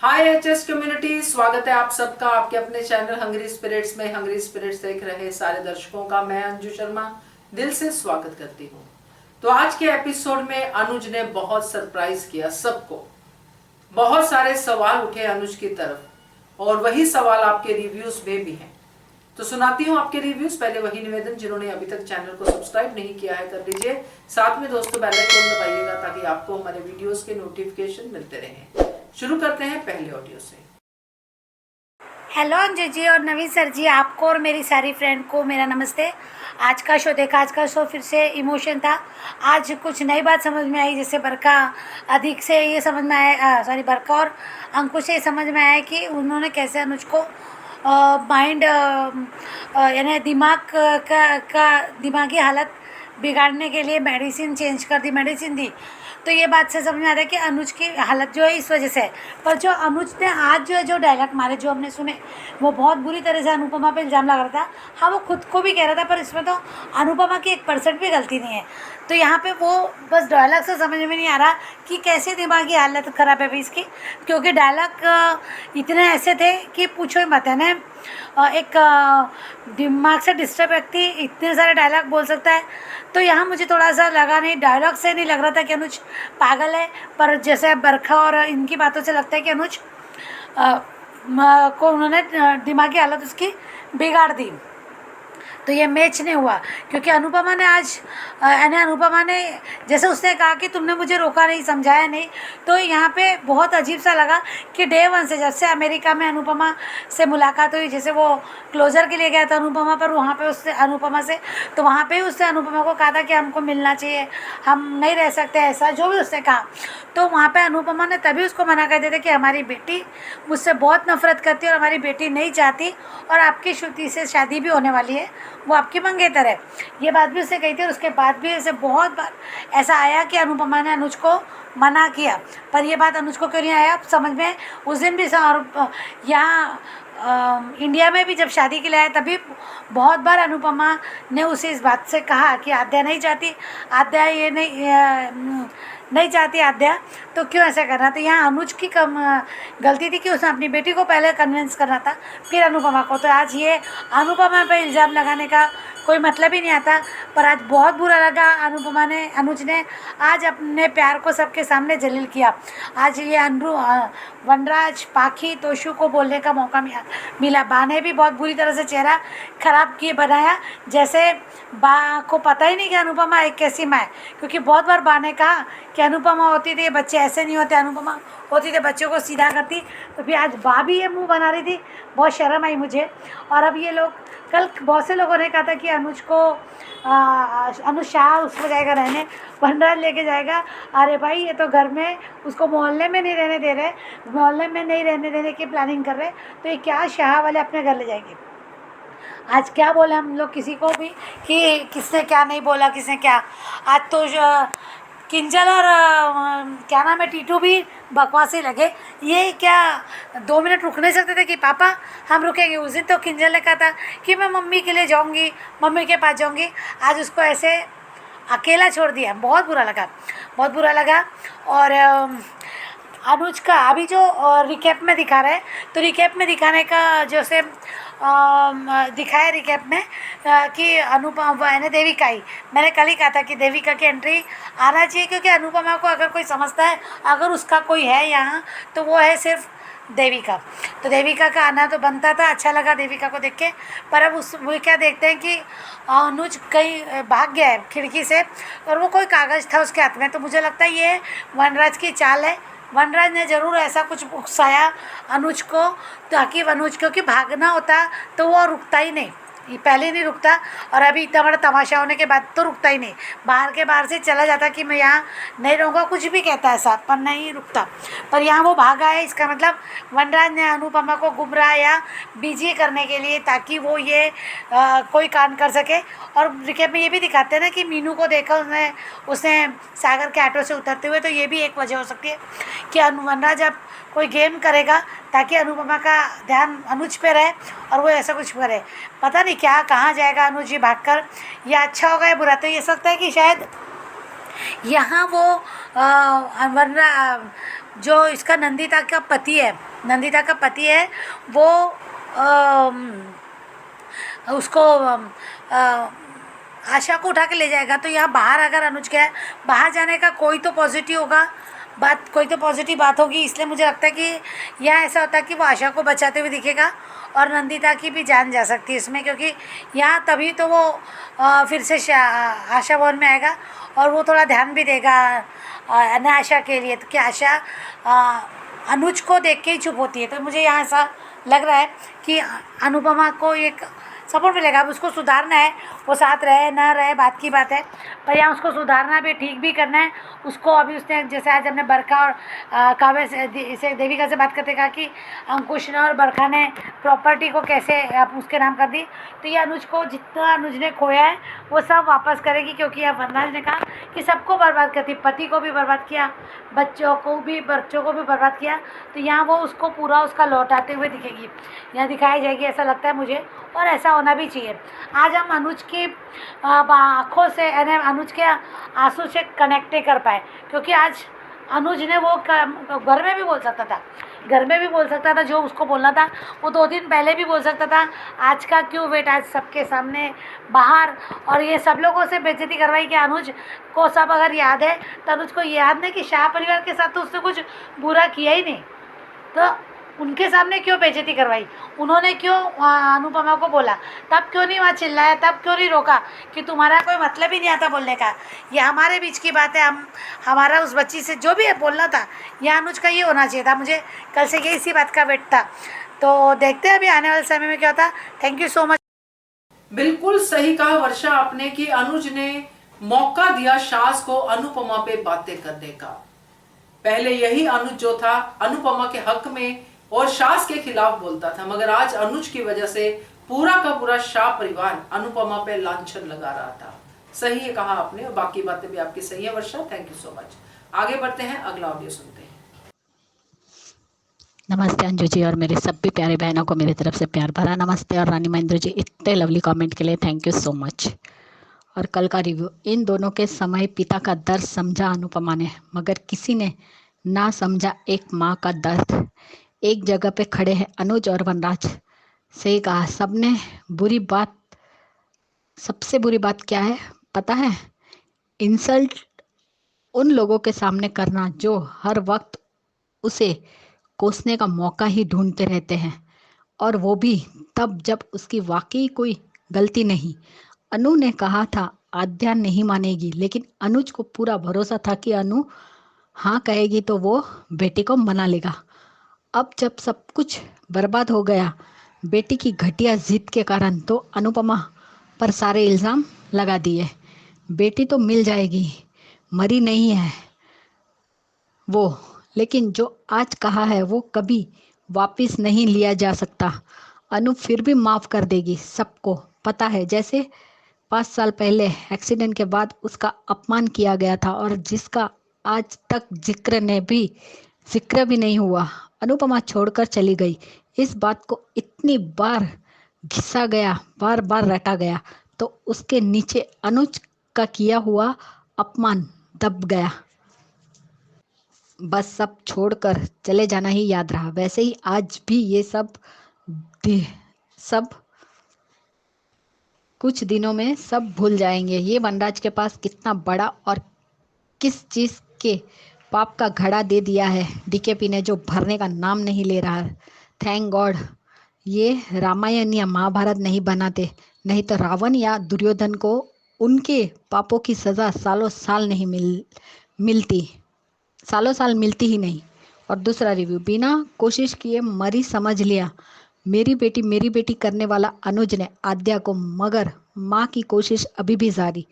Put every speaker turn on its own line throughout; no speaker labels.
हाय HS community, स्वागत है आप सबका आपके अपने चैनल हंग्री स्पिरिट्स में। हंग्री स्पिरिट्स देख रहे सारे दर्शकों का मैं अंजू शर्मा दिल से स्वागत करती हूँ। तो आज के एपिसोड में अनुज ने बहुत सरप्राइज किया सबको। बहुत सारे सवाल उठे अनुज की तरफ और वही सवाल आपके रिव्यूज में भी हैं। तो सुनाती हूँ आपके रिव्यूज। पहले वही निवेदन, जिन्होंने अभी तक चैनल को सब्सक्राइब नहीं किया है कर लीजिए। साथ में दोस्तों बेल आइकन दबाइएगा ताकि आपको हमारे वीडियोस के नोटिफिकेशन मिलते रहें। शुरू करते हैं पहले ऑडियो से।
हेलो अंजू जी और नवीन सर जी, आपको और मेरी सारी फ्रेंड को मेरा नमस्ते। आज का शो देखा, आज का शो फिर से इमोशन था। आज कुछ नई बात समझ में आई, जैसे बरका अधिक से ये समझ में आया, बरका और अंकुश से ये समझ में आया कि उन्होंने कैसे अनुज को माइंड यानी दिमाग का दिमागी हालत बिगाड़ने के लिए मेडिसिन चेंज कर दी, मेडिसिन दी। तो ये बात से समझ में आ रहा है कि अनुज की हालत जो है इस वजह से है। पर जो अनुज ने आज जो डायलॉग मारे, जो हमने सुने, वो बहुत बुरी तरह से अनुपमा पे इल्ज़ाम लगा रहा था। हाँ, वो खुद को भी कह रहा था, पर इसमें तो अनुपमा की 1% भी गलती नहीं है। तो यहाँ पे वो बस डायलॉग से समझ में नहीं आ रहा कि कैसे दिमागी हालत ख़राब है भाई इसकी, क्योंकि डायलॉग इतने ऐसे थे कि पूछो ही मत है ना। एक दिमाग से डिस्टर्ब व्यक्ति इतने सारे डायलॉग बोल सकता है। तो यहाँ मुझे थोड़ा सा लगा नहीं, डायलॉग से नहीं लग रहा था कि अनुज पागल है, पर जैसे बरखा और इनकी बातों से लगता है कि अनुज को उन्होंने दिमागी हालत उसकी बिगाड़ दी। तो ये मैच नहीं हुआ, क्योंकि अनुपमा ने आज यानी अनुपमा ने जैसे उसने कहा कि तुमने मुझे रोका नहीं, समझाया नहीं। तो यहाँ पे बहुत अजीब सा लगा कि डे वन से, जब से अमेरिका में अनुपमा से मुलाकात हुई, जैसे वो क्लोजर के लिए गया था अनुपमा, पर वहाँ पे उससे अनुपमा से, तो वहाँ पे उसने अनुपमा को कहा था कि हमको मिलना चाहिए, हम नहीं रह सकते ऐसा, जो भी उसने कहा। तो वहाँ पे अनुपमा ने तभी उसको मना कर दिया था कि हमारी बेटी मुझसे बहुत नफरत करती है और हमारी बेटी नहीं चाहती, और आपकी श्रुति से शादी भी होने वाली है, वो आपकी मंगेतर है। ये बात भी उसने कही थी। और उसके बाद भी ऐसे बहुत बार ऐसा आया कि अनुपमा ने अनुज को मना किया, पर ये बात अनुज को क्यों नहीं आया समझ में। उस दिन भी यहाँ इंडिया में भी जब शादी के लिए आया, तभी बहुत बार अनुपमा ने उसे इस बात से कहा कि आद्या नहीं चाहती, आद्या ये नहीं चाहती आद्या, तो क्यों ऐसा करना। तो यहाँ अनुज की गलती थी कि उसने अपनी बेटी को पहले कन्विंस करना था, फिर अनुपमा को। तो आज ये अनुपमा पर इल्ज़ाम लगाने का कोई मतलब ही नहीं आता। पर आज बहुत बुरा लगा अनुज ने आज अपने प्यार को सबके सामने जलील किया। आज ये वनराज, पाखी, तोशु को बोलने का मौका मिला। बा ने भी बहुत बुरी तरह से चेहरा खराब किए बनाया, जैसे बा को पता ही नहीं कि अनुपमा एक कैसी माँ है। क्योंकि बहुत बार बा ने कहा कि अनुपमा होती थी बच्चे ऐसे नहीं होते, अनुपमा होती थी बच्चों को सीधा करती। तो फिर आज बा भी ये मुंह बना रही थी, बहुत शर्म आई मुझे। और अब ये लोग, कल बहुत से लोगों ने कहा था कि अनुज शाह उसको जाएगा रहने, वनराज लेके जाएगा। अरे भाई, ये तो घर में उसको मोहल्ले में नहीं रहने दे रहे, मोहल्ले में नहीं रहने देने की प्लानिंग कर रहे, तो ये क्या शाह वाले अपने घर ले जाएंगे। आज क्या बोले हम लोग किसी को भी कि किसने क्या नहीं बोला, किसने क्या। आज तो किंजल और क्या नाम है, टीटू भी बकवासी लगे। ये क्या 2 मिनट रुक नहीं सकते थे कि पापा हम रुकेंगे। उस दिन तो किंजल ने कहा था कि मैं मम्मी के लिए जाऊंगी, मम्मी के पास जाऊंगी। आज उसको ऐसे अकेला छोड़ दिया, बहुत बुरा लगा, बहुत बुरा लगा। और अनुज का अभी जो रिकैप में दिखा रहे हैं, तो रिकैप में दिखाने का जैसे दिखाया रिकैप में कि अनुपमा है ना, देविका ही, मैंने कल ही कहा था कि देविका की एंट्री आना चाहिए, क्योंकि अनुपमा को अगर कोई समझता है, अगर उसका कोई है यहाँ, तो वो है सिर्फ देविका। तो देविका का आना तो बनता था, अच्छा लगा देविका को देख के। पर अब वो क्या देखते हैं कि अनुज कहीं भाग गया है खिड़की से, और वो कोई कागज़ था उसके हाथ में। तो मुझे लगता है ये वनराज की चाल है। वनराज ने ज़रूर ऐसा कुछ उकसाया अनुज को, ताकि अनुज, क्योंकि भागना होता तो वो रुकता ही नहीं, ये पहले नहीं रुकता, और अभी इतना बड़ा तमाशा होने के बाद तो रुकता ही नहीं। बाहर से चला जाता कि मैं यहाँ नहीं रहूँगा, कुछ भी कहता है साथ, पर नहीं रुकता। पर यहाँ वो भागा है, इसका मतलब वनराज ने अनुपमा को गुमराह या बिजी करने के लिए, ताकि वो ये कोई कांड कर सके। और रिकेप में ये भी दिखाते हैं ना कि मीनू को देखा उसने सागर के ऑटो से उतरते हुए, तो ये भी एक वजह हो सकती है कि वनराज अब कोई गेम करेगा ताकि अनुपमा का ध्यान अनुज पे रहे और वो ऐसा कुछ करे। पता नहीं क्या कहाँ जाएगा अनुज जी भागकर, या अच्छा होगा या बुरा। तो ये सकता है कि शायद यहाँ वो वरना जो इसका नंदिता का पति है, नंदिता का पति है वो उसको आशा को उठा के ले जाएगा। तो यहाँ बाहर अगर अनुज गया, बाहर जाने का कोई तो पॉजिटिव होगा, कोई तो पॉजिटिव बात होगी। इसलिए मुझे लगता है कि यहाँ ऐसा होता है कि वो आशा को बचाते हुए दिखेगा और नंदिता की भी जान जा सकती है इसमें, क्योंकि यहाँ तभी तो वो फिर से आशा भवन में आएगा और वो थोड़ा ध्यान भी देगा आशा के लिए। तो क्या आशा अनुज को देख के ही चुप होती है। तो मुझे यहाँ ऐसा लग रहा है कि अनुपमा को एक सपोर्ट मिलेगा। अब उसको सुधारना है, वो साथ रहे ना रहे बात की बात है, पर यहाँ उसको सुधारना भी, ठीक भी करना है उसको। अभी उसने जैसे आज हमने बरखा और काव्य से देविका से बात करते कहा कि अंकुश ने और बरखा ने प्रॉपर्टी को कैसे आप उसके नाम कर दी। तो ये अनुज को जितना अनुज ने खोया है वो सब वापस करेगी, क्योंकि यह वरराज ने कहा कि सबको बर्बाद करती, पति को भी बर्बाद किया, बच्चों को भी बर्बाद किया। तो यहाँ वो उसको पूरा उसका लौटाते हुए दिखेगी, यहाँ दिखाई जाएगी, ऐसा लगता है मुझे, और ऐसा होना भी चाहिए। आज हम अनुज की आँखों से यानी अनुज के आंसू से कनेक्ट नहीं कर पाए, क्योंकि आज अनुज ने वो घर में भी बोल सकता था, घर में भी बोल सकता था जो उसको बोलना था, वो 2 दिन पहले भी बोल सकता था। आज का क्यों वेट, आज सबके सामने बाहर, और ये सब लोगों से बेइज्जती करवाई कि अनुज को सब अगर याद है तो अनुज को याद नहीं कि शाह परिवार के साथ तो उसने कुछ बुरा किया ही नहीं, तो उनके सामने क्यों बेइज्जती करवाई, उन्होंने क्यों अनुपमा को बोला, तब क्यों नहीं वहाँ चिल्लाया, तब क्यों नहीं रोका कि तुम्हारा कोई मतलब ही नहीं आता बोलने का, ये हमारे बीच की बात है, हमारा उस बच्ची से जो भी बोलना था, यह अनुज का ये होना चाहिए था। मुझे कल से ये इसी बात का वेट था। तो देखते हैं अभी आने वाले समय में क्या होता। Thank you so much.
बिल्कुल सही कहा वर्षा आपने कि अनुज ने मौका दिया सास को अनुपमा पे बातें करने का। पहले यही अनुज जो था अनुपमा के हक में और सास के खिलाफ बोलता था, मगर आज अनुज की वजह से पूरा का पूरा शाह परिवार अनुपमा पे लांछन लगा रहा था। सही है कहा आपने, और बाकी बातें भी आपकी सही है Varsha. Thank you so much. आगे बढ़ते हैं, अगला ऑडियो सुनते हैं।
नमस्ते अंजू जी और मेरे सभी प्यारे बहनों को मेरी तरफ से प्यार भरा नमस्ते। और रानी महेंद्र जी इतने लवली कमेंट के लिए थैंक यू सो मच। और कल का रिव्यू, इन दोनों के समय पिता का दर्द समझा अनुपमा ने, मगर किसी ने ना समझा एक माँ का दर्द। एक जगह पे खड़े हैं अनुज और वनराज। सही कहा सबने। सबसे बुरी बात क्या है पता है? इंसल्ट उन लोगों के सामने करना जो हर वक्त उसे कोसने का मौका ही ढूंढते रहते हैं, और वो भी तब जब उसकी वाकई कोई गलती नहीं। अनु ने कहा था आद्या नहीं मानेगी, लेकिन अनुज को पूरा भरोसा था कि अनु हाँ कहेगी तो वो बेटी को मना लेगा। अब जब सब कुछ बर्बाद हो गया बेटी की घटिया जिद के कारण, तो अनुपमा पर सारे इल्ज़ाम लगा दिए। बेटी तो मिल जाएगी, मरी नहीं है वो, लेकिन जो आज कहा है वो कभी वापस नहीं लिया जा सकता। अनु फिर भी माफ़ कर देगी, सबको पता है। जैसे 5 साल पहले एक्सीडेंट के बाद उसका अपमान किया गया था और जिसका आज तक जिक्र भी नहीं हुआ। अनुपमा छोड़कर चली गई, इस बात को इतनी बार घिसा गया, बार बार रटा गया, तो उसके नीचे अनुज का किया हुआ अपमान दब गया। बस सब छोड़कर चले जाना ही याद रहा। वैसे ही आज भी ये सब कुछ दिनों में सब भूल जाएंगे। ये वनराज के पास कितना बड़ा और किस चीज़ के पाप का घड़ा दे दिया है डीकेपी ने, जो भरने का नाम नहीं ले रहा। थैंक गॉड ये रामायण या महाभारत नहीं बनाते, नहीं तो रावण या दुर्योधन को उनके पापों की सज़ा सालों साल मिलती ही नहीं। और दूसरा रिव्यू, बिना कोशिश किए मरी समझ लिया। मेरी बेटी करने वाला अनुज ने आद्या को, मगर माँ की कोशिश अभी भी जारी।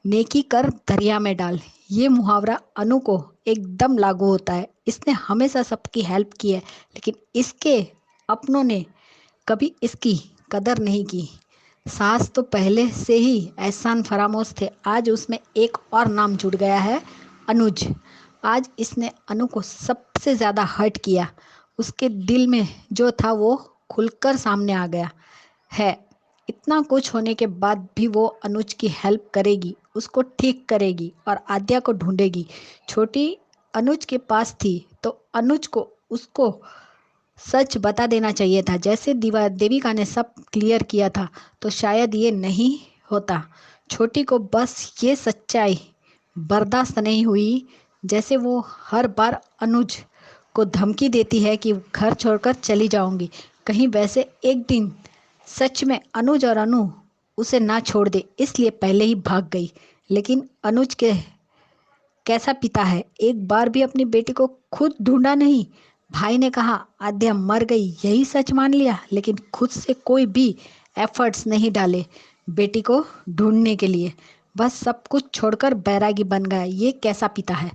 नेकी कर दरिया में डाल, ये मुहावरा अनु को एकदम लागू होता है। इसने हमेशा सबकी हेल्प की है, लेकिन इसके अपनों ने कभी इसकी कदर नहीं की। सास तो पहले से ही एहसान फरामोश थे, आज उसमें एक और नाम जुड़ गया है, अनुज। आज इसने अनु को सबसे ज़्यादा हर्ट किया। उसके दिल में जो था वो खुलकर सामने आ गया है। इतना कुछ होने के बाद भी वो अनुज की हेल्प करेगी, उसको ठीक करेगी और आद्या को ढूंढेगी। छोटी अनुज के पास थी तो अनुज को उसको सच बता देना चाहिए था। जैसे देविका ने सब क्लियर किया था तो शायद ये नहीं होता। छोटी को बस ये सच्चाई बर्दाश्त नहीं हुई। जैसे वो हर बार अनुज को धमकी देती है कि घर छोड़कर चली जाऊंगी कहीं, वैसे एक दिन सच में अनुज और अनु उसे ना छोड़ दे इसलिए पहले ही भाग गई। लेकिन अनुज के कैसा पिता है, एक बार भी अपनी बेटी को खुद ढूंढा नहीं। भाई ने कहा आद्या मर गई, यही सच मान लिया, लेकिन खुद से कोई भी एफर्ट्स नहीं डाले बेटी को ढूंढने के लिए। बस सब कुछ छोड़कर बैरागी बन गया। ये कैसा पिता है।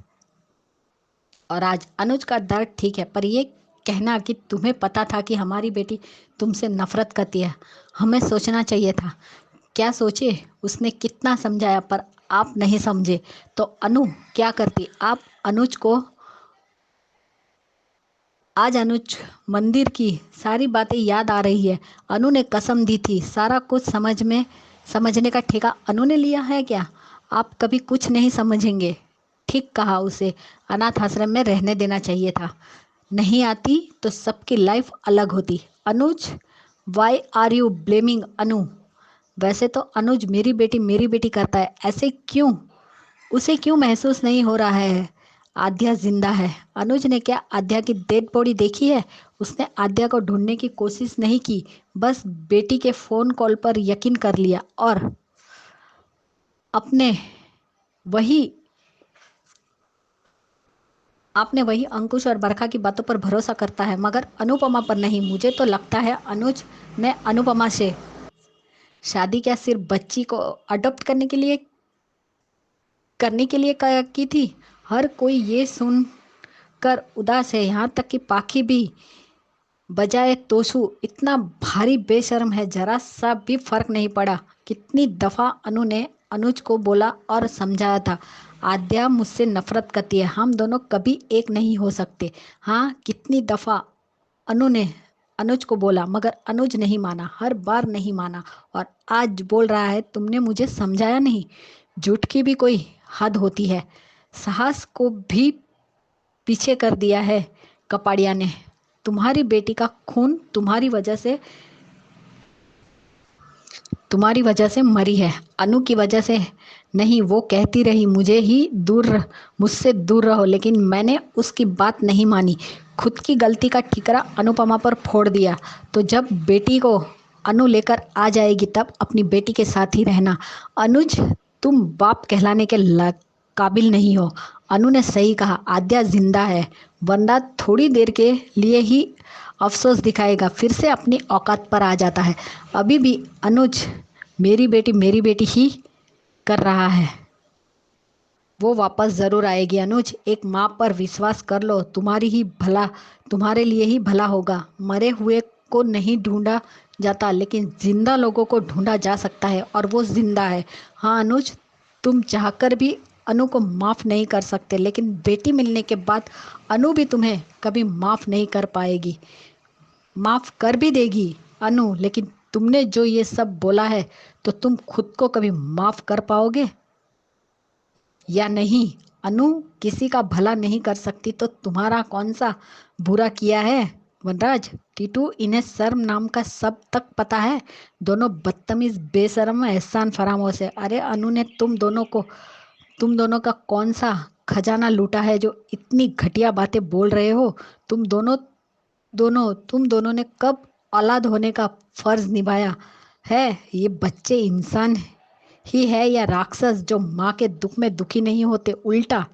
और आज अनुज का दर्द ठीक है, पर ये कहना कि तुम्हें पता था कि हमारी बेटी तुमसे नफरत करती है, हमें सोचना चाहिए था। क्या सोचे, उसने कितना समझाया पर आप नहीं समझे तो अनु क्या करती। आप अनुज को आज अनुज मंदिर की सारी बातें याद आ रही है। अनु ने कसम दी थी, सारा कुछ समझने का ठेका अनु ने लिया है क्या। आप कभी कुछ नहीं समझेंगे। ठीक कहा, उसे अनाथ आश्रम में रहने देना चाहिए था। नहीं आती तो सबकी लाइफ अलग होती। अनुज, वाई आर यू ब्लेमिंग अनु। वैसे तो अनुज मेरी बेटी करता है, ऐसे क्यों, उसे क्यों महसूस नहीं हो रहा है आद्या जिंदा है। अनुज ने क्या आद्या की डेड बॉडी देखी है। उसने आद्या को ढूंढने की कोशिश नहीं की, बस बेटी के फोन कॉल पर यकीन कर लिया और आपने वही अंकुश और बरखा की बातों पर भरोसा करता है, मगर अनुपमा पर नहीं। मुझे तो लगता है अनुज ने अनुपमा से शादी क्या सिर्फ बच्ची को अडॉप्ट करने के लिए की थी। हर कोई ये सुन कर उदास है, यहाँ तक कि पाखी भी बजाय तोशु इतना भारी बेशर्म है, जरा सा भी फर्क नहीं पड़ा। कितनी दफा अनु ने अनुज को बोला और समझाया था, आद्या मुझसे नफरत करती है, हम दोनों कभी एक नहीं हो सकते। हाँ, कितनी दफा अनु ने अनुज को बोला, मगर अनुज नहीं माना, हर बार नहीं माना। और आज बोल रहा है तुमने मुझे समझाया नहीं। झूठ की भी कोई हद होती है। साहस को भी पीछे कर दिया है कपाड़िया ने। तुम्हारी बेटी का खून तुम्हारी वजह से मरी है, अनु की वजह से नहीं। वो कहती रही मुझसे दूर रहो, लेकिन मैंने उसकी बात नहीं मानी। खुद की गलती का ठिकरा अनुपमा पर फोड़ दिया। तो जब बेटी को अनु लेकर आ जाएगी तब अपनी बेटी के साथ ही रहना। अनुज, तुम बाप कहलाने के काबिल नहीं हो। अनु ने सही कहा, आद्या जिंदा है, वरना थोड़ी देर के लिए ही अफसोस दिखाएगा, फिर से अपनी औकात पर आ जाता है। अभी भी अनुज मेरी बेटी ही कर रहा है। वो वापस ज़रूर आएगी। अनुज, एक माँ पर विश्वास कर लो, तुम्हारे लिए ही भला होगा। मरे हुए को नहीं ढूंढा जाता, लेकिन जिंदा लोगों को ढूंढा जा सकता है, और वो जिंदा है। हाँ अनुज, तुम चाहकर भी अनु को माफ़ नहीं कर सकते, लेकिन बेटी मिलने के बाद अनु भी तुम्हें कभी माफ़ नहीं कर पाएगी। माफ़ कर भी देगी अनु, लेकिन तुमने जो ये सब बोला है तो तुम खुद को कभी माफ़ कर पाओगे या नहीं। अनु किसी का भला नहीं कर सकती तो तुम्हारा कौन सा बुरा किया है वनराज। टीटू, इन्हें शर्म नाम का सब तक पता है। दोनों बदतमीज बेशर्म एहसान फरामोश है। अरे अनु ने तुम दोनों का कौन सा खजाना लूटा है जो इतनी घटिया बातें बोल रहे हो। तुम दोनों ने कब औलाद होने का फर्ज निभाया है। ये बच्चे इंसान ही है या राक्षस जो माँ के दुख में दुखी नहीं होते, उल्टा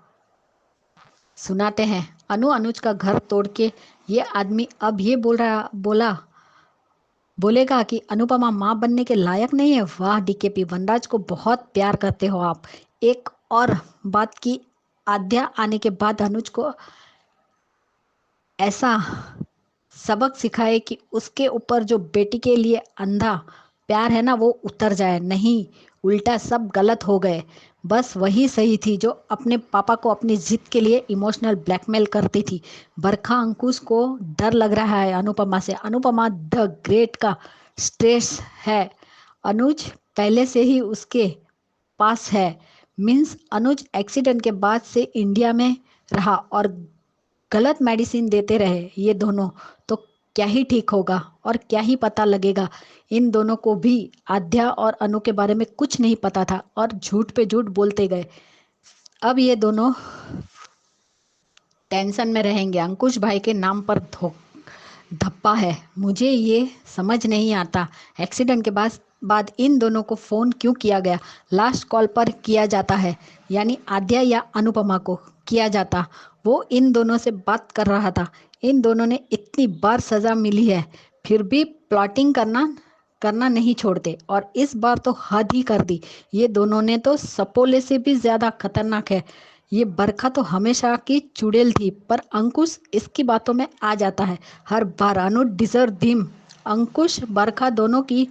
सुनाते हैं। अनुज का घर तोड़ के ये आदमी अब ये बोलेगा कि अनुपमा माँ बनने के लायक नहीं है। वाह डीकेपी, वनराज को बहुत प्यार करते हो आप। एक और बात की, आद्या आने के बाद अनुज को ऐसा सबक सिखाए कि उसके ऊपर जो बेटी के लिए अंधा प्यार है ना, वो उतर जाए। नहीं, उल्टा सब गलत हो गए। बस वही सही थी जो अपने पापा को अपनी जिद के लिए इमोशनल ब्लैकमेल करती थी। बरखा, अंकुश को डर लग रहा है अनुपमा से। अनुपमा द ग्रेट का स्ट्रेस है। अनुज पहले से ही उसके पास है। मीन्स अनुज एक्सीडेंट के बाद से इंडिया में रहा और गलत मेडिसिन देते रहे ये दोनों, तो क्या ही ठीक होगा और क्या ही पता लगेगा। इन दोनों को भी आद्या और अनु के बारे में कुछ नहीं पता था और झूठ पे झूठ बोलते गए। अब ये दोनों टेंशन में रहेंगे। अंकुश भाई के नाम पर धप्पा है। मुझे ये समझ नहीं आता एक्सीडेंट के बाद इन दोनों को फ़ोन क्यों किया गया। लास्ट कॉल पर किया जाता है, यानी आद्या या अनुपमा को किया जाता। वो इन दोनों से बात कर रहा था। इन दोनों ने इतनी बार सज़ा मिली है फिर भी प्लॉटिंग करना नहीं छोड़ते और इस बार तो हद ही कर दी। ये दोनों ने तो सपोले से भी ज़्यादा खतरनाक है। ये बरखा तो हमेशा की चुड़ैल थी, पर अंकुश इसकी बातों में आ जाता है हर बार। अनु डिजर्व हिम। अंकुश बरखा दोनों की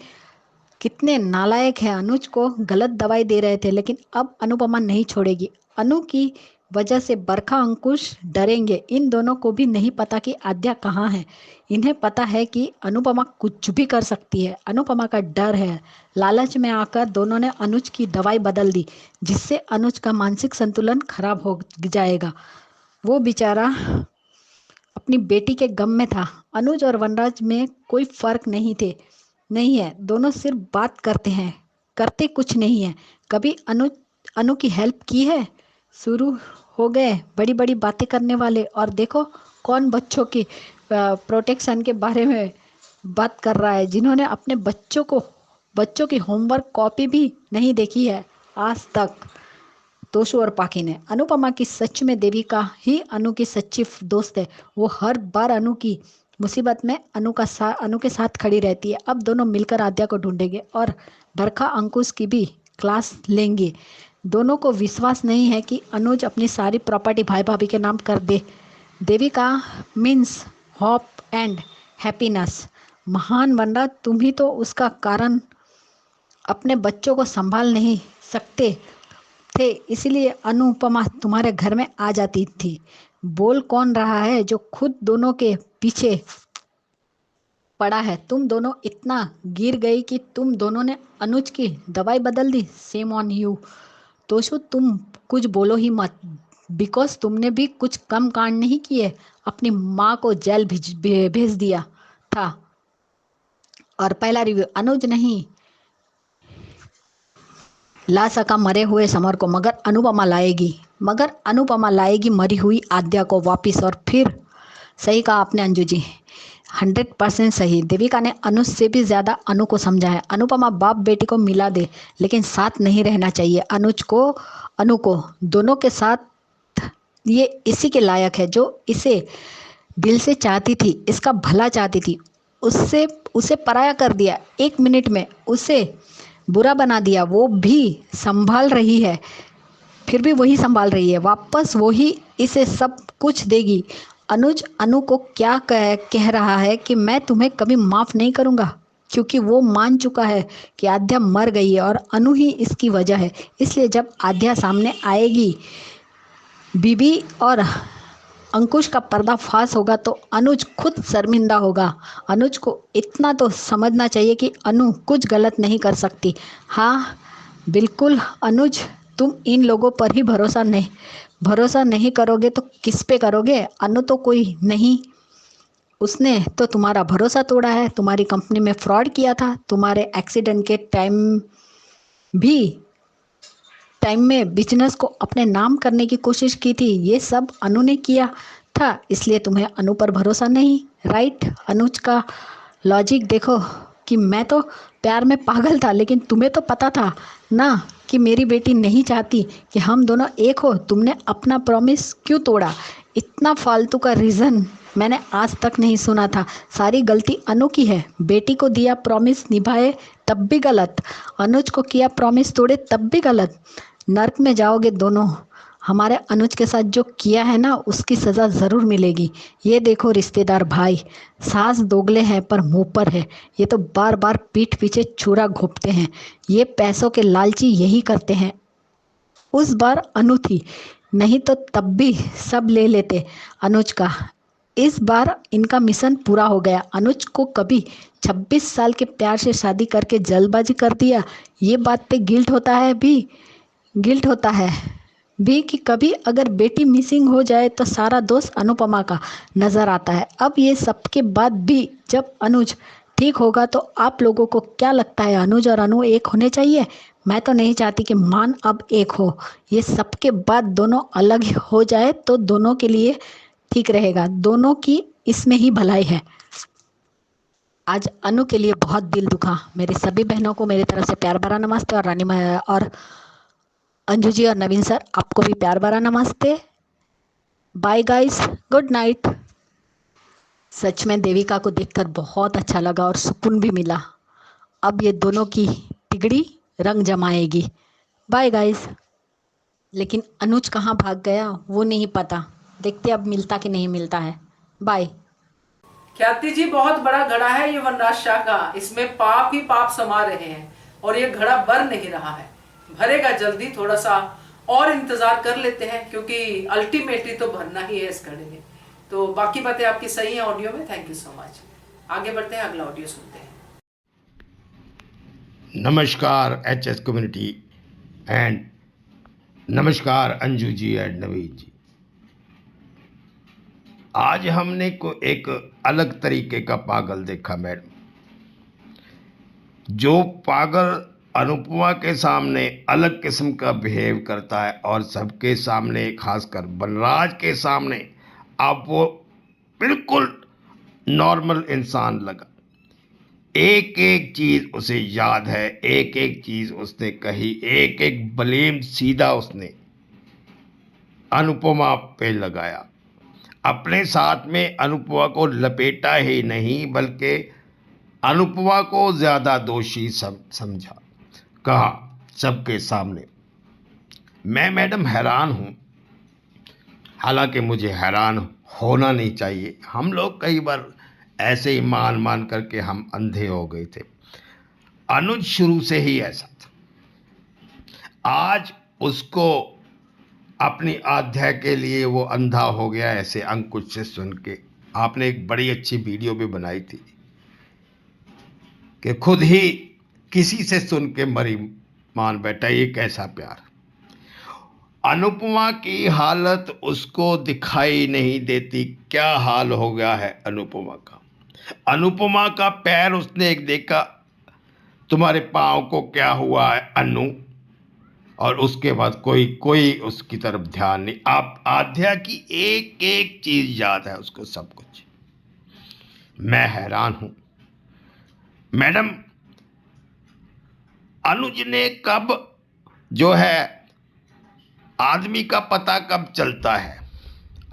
कितने नालायक है। अनुज को गलत दवाई दे रहे थे, लेकिन अब अनुपमा नहीं छोड़ेगी। अनु की वजह से बरखा अंकुश डरेंगे। इन दोनों को भी नहीं पता कि आद्या कहाँ है। इन्हें पता है कि अनुपमा कुछ भी कर सकती है। अनुपमा का डर है। लालच में आकर दोनों ने अनुज की दवाई बदल दी, जिससे अनुज का मानसिक संतुलन खराब हो जाएगा। वो बेचारा अपनी बेटी के गम में था। अनुज और वनराज में कोई फर्क नहीं है। दोनों सिर्फ बात करते हैं, करते कुछ नहीं है। कभी अनु की हेल्प की है। शुरू हो गए बड़ी बड़ी बातें करने वाले। और देखो कौन बच्चों की प्रोटेक्शन के बारे में बात कर रहा है, जिन्होंने अपने बच्चों की होमवर्क कॉपी भी नहीं देखी है आज तक। तोशु और पाखी ने। अनुपमा की सच में देविका ही अनु की सच्ची दोस्त है। वो हर बार अनु की मुसीबत में अनु के साथ खड़ी रहती है। अब दोनों मिलकर आद्या को ढूंढेंगे और बरखा अंकुश की भी क्लास लेंगे। दोनों को विश्वास नहीं है कि अनुज अपनी सारी प्रॉपर्टी भाई भाभी के नाम कर दे। Devika means hope and happiness. महान बनना तुम ही तो उसका कारण। अपने बच्चों को संभाल नहीं सकते थे, इसलिए अनुपमा तुम्हारे घर में आ जाती थी। बोल कौन रहा है जो खुद दोनों के पीछे पड़ा है। तुम दोनों इतना गिर गई कि तुम दोनों ने अनुज की दवाई बदल दी। Shame on you. तोशु तुम कुछ बोलो ही मत, बिकॉज तुमने भी कुछ कम कांड नहीं किए। अपनी माँ को जेल भेज दिया था। और पहला रिव्यू, अनुज नहीं ला सका मरे हुए समर को, मगर अनुपमा लाएगी मरी हुई आद्या को वापिस। और फिर सही कहा आपने अंजू जी, 100% सही। देविका ने अनुज से भी ज़्यादा अनु को समझा है। अनुपमा बाप बेटी को मिला दे, लेकिन साथ नहीं रहना चाहिए। अनु को दोनों के साथ ये इसी के लायक है जो इसे दिल से चाहती थी, इसका भला चाहती थी। उसे पराया कर दिया, 1 मिनट में उसे बुरा बना दिया। वो भी संभाल रही है, फिर भी वही संभाल रही है। वापस वही इसे सब कुछ देगी। अनुज अनु को क्या कह रहा है कि मैं तुम्हें कभी माफ़ नहीं करूँगा, क्योंकि वो मान चुका है कि आद्या मर गई है और अनु ही इसकी वजह है। इसलिए जब आद्या सामने आएगी, बीबी और अंकुश का पर्दाफाश होगा, तो अनुज खुद शर्मिंदा होगा। अनुज को इतना तो समझना चाहिए कि अनु कुछ गलत नहीं कर सकती। हाँ बिल्कुल अनुज, तुम इन लोगों पर ही भरोसा नहीं करोगे तो किस पे करोगे। अनु तो कोई नहीं, उसने तो तुम्हारा भरोसा तोड़ा है, तुम्हारी कंपनी में फ्रॉड किया था, तुम्हारे एक्सीडेंट के टाइम में बिजनेस को अपने नाम करने की कोशिश की थी। ये सब अनु ने किया था, इसलिए तुम्हें अनु पर भरोसा नहीं। राइट। अनुज का लॉजिक देखो कि मैं तो प्यार में पागल था, लेकिन तुम्हें तो पता था ना कि मेरी बेटी नहीं चाहती कि हम दोनों एक हो। तुमने अपना प्रॉमिस क्यों तोड़ा। इतना फालतू का रीज़न मैंने आज तक नहीं सुना था। सारी गलती अनु की है। बेटी को दिया प्रॉमिस, निभाए तब भी गलत। अनुज को किया प्रॉमिस, तोड़े तब भी गलत। नर्क में जाओगे दोनों। हमारे अनुज के साथ जो किया है ना, उसकी सज़ा ज़रूर मिलेगी। ये देखो रिश्तेदार भाई, सास दोगले हैं पर मुँह पर है। ये तो बार बार पीठ पीछे छुरा घोंपते हैं। ये पैसों के लालची यही करते हैं। उस बार अनु थी, नहीं तो तब भी सब ले लेते अनुज का। इस बार इनका मिशन पूरा हो गया। अनुज को कभी 26 साल के प्यार से शादी करके जल्दबाजी कर दिया, ये बात पे गिल्ट होता है भी। गिल्ट होता है भी कि कभी अगर बेटी मिसिंग हो जाए तो सारा दोष अनुपमा का नजर आता है। अब ये सबके बाद भी जब अनुज ठीक होगा तो आप लोगों को क्या लगता है, अनुज और अनु एक होने चाहिए? मैं तो नहीं चाहती कि मान अब एक हो। ये सबके बाद दोनों अलग हो जाए तो दोनों के लिए ठीक रहेगा, दोनों की इसमें ही भलाई है। आज अनु के लिए बहुत दिल दुखा। मेरी सभी बहनों को मेरी तरफ से प्यार भरा नमस्ते, और और अंजू जी और नवीन सर आपको भी प्यार भरा नमस्ते। Bye guys, good night. सच में देविका को देखकर बहुत अच्छा लगा और सुकून भी मिला। अब ये दोनों की तिगड़ी रंग जमाएगी। Bye guys. लेकिन अनुज कहाँ भाग गया वो नहीं पता, देखते अब मिलता कि नहीं मिलता है। बाय।
ख्याति जी, बहुत बड़ा घड़ा है ये वनराज शाह का, इसमें पाप ही पाप समा रहे हैं और ये घड़ा भर नहीं रहा है। भरेगा जल्दी, थोड़ा सा और इंतजार कर लेते हैं क्योंकि अल्टीमेटली तो भरना ही है इस घड़े में। तो बाकी बातें आपकी सही है ऑडियो में। Thank you so much. आगे बढ़ते हैं, अगला ऑडियो सुनते हैं।
नमस्कार HS कम्युनिटी एंड नमस्कार अंजू जी एंड नवीन जी। आज हमने को एक अलग तरीके का पागल देखा मैडम। जो पागल अनुपमा के सामने अलग किस्म का बिहेव करता है और सबके सामने, खासकर बनराज के सामने, अब वो बिल्कुल नॉर्मल इंसान लगा। एक एक चीज उसे याद है, एक एक चीज उसने कही, एक एक ब्लेम सीधा उसने अनुपमा पे लगाया। अपने साथ में अनुपमा को लपेटा ही नहीं बल्कि अनुपमा को ज्यादा दोषी समझा, कहा सबके सामने। मैं मैडम हैरान हूं, हालांकि मुझे हैरान होना नहीं चाहिए। हम लोग कई बार ऐसे ही मान मान करके हम अंधे हो गए थे। अनुज शुरू से ही ऐसा था। आज उसको अपनी आध्या के लिए वो अंधा हो गया, ऐसे अंकुश से सुन के। आपने एक बड़ी अच्छी वीडियो भी बनाई थी कि खुद ही किसी से सुन के मरी मान बैठा, ये कैसा प्यार। अनुपमा की हालत उसको दिखाई नहीं देती। क्या हाल हो गया है अनुपमा का। अनुपमा का पैर उसने एक देखा, तुम्हारे पाँव को क्या हुआ है अनु, और उसके बाद कोई उसकी तरफ ध्यान नहीं। आप आध्या की एक एक चीज याद है उसको, सब कुछ। मैं हैरान हूं मैडम। अनुज ने कब, जो है, आदमी का पता कब चलता है?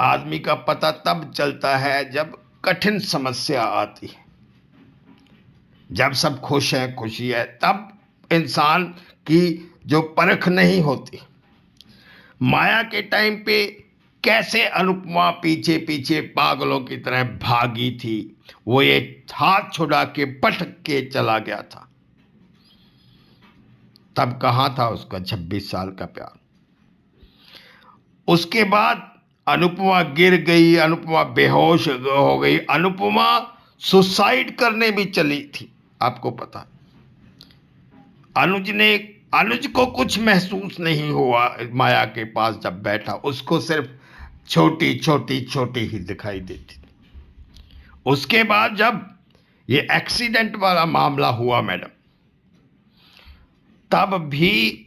आदमी का पता तब चलता है जब कठिन समस्या आती है। जब सब खुश हैं, खुशी है, तब इंसान की जो परख नहीं होती। माया के टाइम पे कैसे अनुपमा पीछे पीछे पागलों की तरह भागी थी, वो ये हाथ छुड़ा के पटक के चला गया था। तब कहां था उसका 26 साल का प्यार। उसके बाद अनुपमा गिर गई, अनुपमा बेहोश हो गई, अनुपमा सुसाइड करने भी चली थी। आपको पता, अनुज को कुछ महसूस नहीं हुआ माया के पास जब बैठा। उसको सिर्फ छोटी ही दिखाई देती थी। उसके बाद जब ये एक्सीडेंट वाला मामला हुआ मैडम, तब भी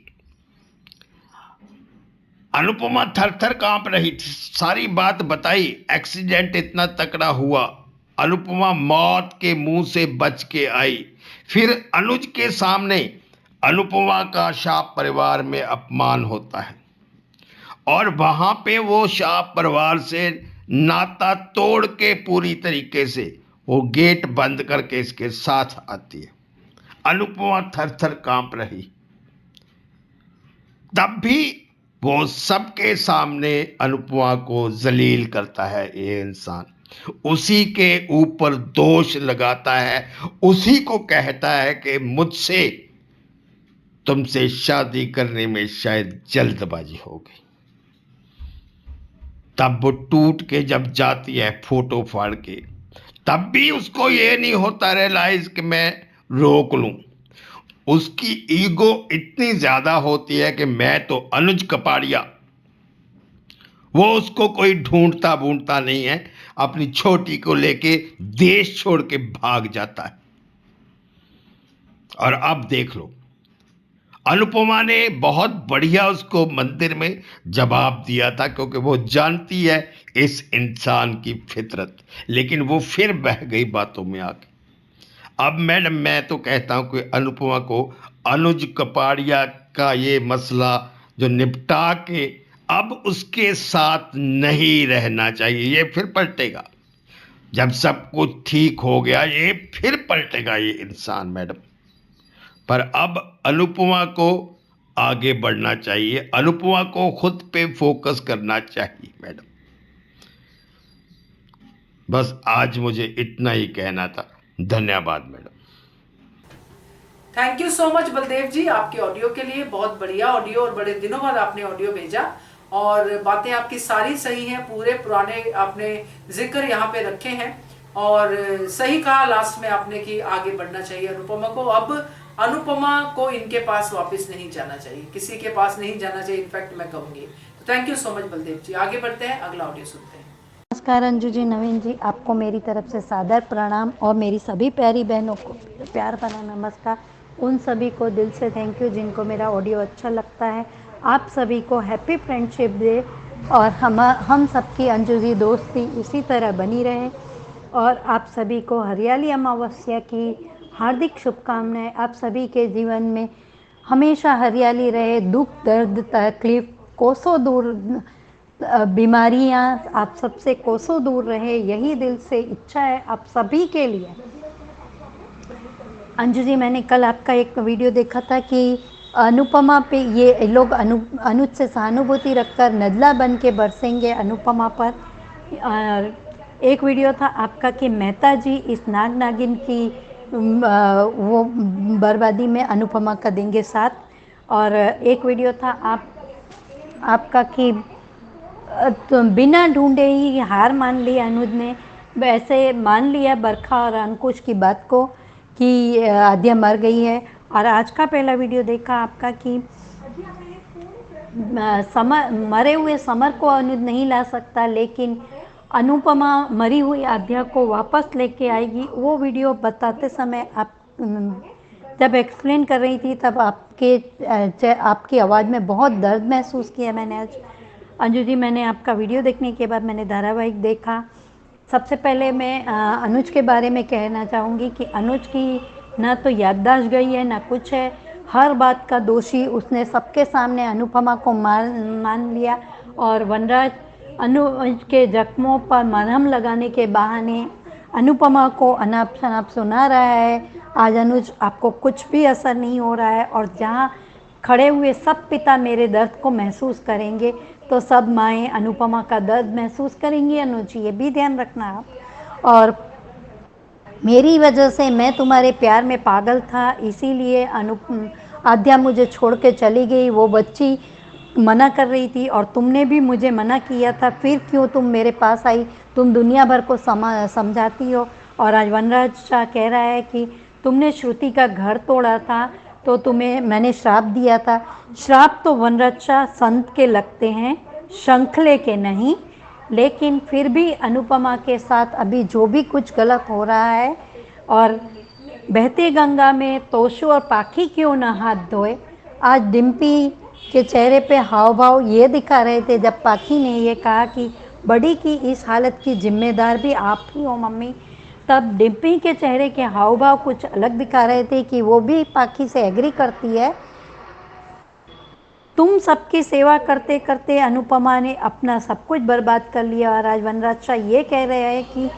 अनुपमा थर थर कांप रही थी। सारी बात बताई, एक्सीडेंट इतना तकड़ा हुआ, अनुपमा मौत के मुंह से बच के आई। फिर अनुज के सामने अनुपमा का शाह परिवार में अपमान होता है और वहां पे वो शाह परिवार से नाता तोड़ के पूरी तरीके से वो गेट बंद करके इसके साथ आती है। अनुपमा थर थर कांप रही। तब भी वो सबके सामने अनुपमा को जलील करता है। ये इंसान उसी के ऊपर दोष लगाता है, उसी को कहता है कि मुझसे तुमसे शादी करने में शायद जल्दबाजी हो गई। तब वो टूट के जब जाती है फोटो फाड़ के, तब भी उसको ये नहीं होता रियलाइज कि मैं रोक लूं। उसकी ईगो इतनी ज्यादा होती है कि मैं तो अनुज कपाड़िया, वो उसको कोई ढूंढता बूंढता नहीं है, अपनी छोटी को लेके देश छोड़ के भाग जाता है। और अब देख लो, अनुपमा ने बहुत बढ़िया उसको मंदिर में जवाब दिया था, क्योंकि वो जानती है इस इंसान की फितरत, लेकिन वो फिर बह गई बातों में आके। अब मैडम मैं तो कहता हूं कि अनुपमा को अनुज कपाड़िया का ये मसला जो निपटा के अब उसके साथ नहीं रहना चाहिए। ये फिर पलटेगा, जब सब कुछ ठीक हो गया ये फिर पलटेगा ये इंसान मैडम। पर अब अनुपमा को आगे बढ़ना चाहिए, अनुपमा को खुद पे फोकस करना चाहिए मैडम। बस आज मुझे इतना ही कहना था। धन्यवाद madam.
Thank you so much Baldev ji आपके ऑडियो के लिए। बहुत बढ़िया ऑडियो, और बड़े दिनों बाद आपने ऑडियो भेजा, और बातें आपकी सारी सही हैं। पूरे पुराने आपने जिक्र यहाँ पे रखे हैं, और सही कहा लास्ट में आपने कि आगे बढ़ना चाहिए अनुपमा को। अब अनुपमा को इनके पास वापस नहीं जाना चाहिए, किसी के पास नहीं जाना चाहिए, इनफैक्ट मैं कहूंगी। तो thank you so much Baldev ji. आगे बढ़ते हैं, अगला ऑडियो सुनते हैं।
नमस्कार अंजू जी, नवीन जी, आपको मेरी तरफ से सादर प्रणाम और मेरी सभी प्यारी बहनों को प्यार भरा नमस्कार। उन सभी को दिल से थैंक यू जिनको मेरा ऑडियो अच्छा लगता है। आप सभी को हैप्पी फ्रेंडशिप डे, और हम सबकी अंजू जी दोस्ती इसी तरह बनी रहे, और आप सभी को हरियाली अमावस्या की हार्दिक शुभकामनाएं। आप सभी के जीवन में हमेशा हरियाली रहे, दुख दर्द तकलीफ कोसों दूर, बीमारियां आप सबसे कोसों दूर रहे, यही दिल से इच्छा है आप सभी के लिए। अंजू जी, मैंने कल आपका एक वीडियो देखा था कि अनुपमा पे ये लोग अनुज से सहानुभूति रखकर नदला बन के बरसेंगे अनुपमा पर। और एक वीडियो था आपका कि मेहता जी इस नाग नागिन की वो बर्बादी में अनुपमा का देंगे साथ। और एक वीडियो था आपका कि तो बिना ढूंढे ही हार मान ली अनुज ने। वैसे मान लिया बरखा और अंकुश की बात को कि आद्या मर गई है। और आज का पहला वीडियो देखा आपका कि मरे हुए समर को अनुज नहीं ला सकता, लेकिन अनुपमा मरी हुई आद्या को वापस लेके आएगी। वो वीडियो बताते समय आप जब एक्सप्लेन कर रही थी तब आपकी आवाज़ में बहुत दर्द महसूस किया मैंने आज। अंजू जी, मैंने आपका वीडियो देखने के बाद मैंने धारावाहिक देखा। सबसे पहले मैं अनुज के बारे में कहना चाहूँगी कि अनुज की ना तो याददाश्त गई है ना कुछ है। हर बात का दोषी उसने सबके सामने अनुपमा को मान लिया, और वनराज अनुज के जख्मों पर मरहम लगाने के बहाने अनुपमा को अनाप शनाप सुना रहा है। आज अनुज आपको कुछ भी असर नहीं हो रहा है, और जहाँ खड़े हुए सब पिता मेरे दर्द को महसूस करेंगे तो सब माएँ अनुपमा का दर्द महसूस करेंगी। अनुज, ये भी ध्यान रखना आप। और मेरी वजह से मैं तुम्हारे प्यार में पागल था, इसीलिए आद्या मुझे छोड़ के चली गई। वो बच्ची मना कर रही थी और तुमने भी मुझे मना किया था, फिर क्यों तुम मेरे पास आई? तुम दुनिया भर को समझाती हो। और आज वनराज शाह कह रहा है कि तुमने श्रुति का घर तोड़ा था तो तुम्हें मैंने श्राप दिया था। श्राप तो वनराज शाह संत के लगते हैं, शंखले के नहीं। लेकिन फिर भी अनुपमा के साथ अभी जो भी कुछ गलत हो रहा है, और बहती गंगा में तोशु और पाखी क्यों न हाथ धोए। आज डिम्पी के चेहरे पे हाव भाव ये दिखा रहे थे जब पाखी ने ये कहा कि बड़ी की इस हालत की जिम्मेदार भी आप ही हो मम्मी, तब डिम्पी के चेहरे के हाव भाव कुछ अलग दिखा रहे थे कि वो भी पाखी से एग्री करती है। तुम सबकी सेवा करते करते अनुपमा ने अपना सब कुछ बर्बाद कर लिया। और आज वनराज शाह ये कह रहे हैं कि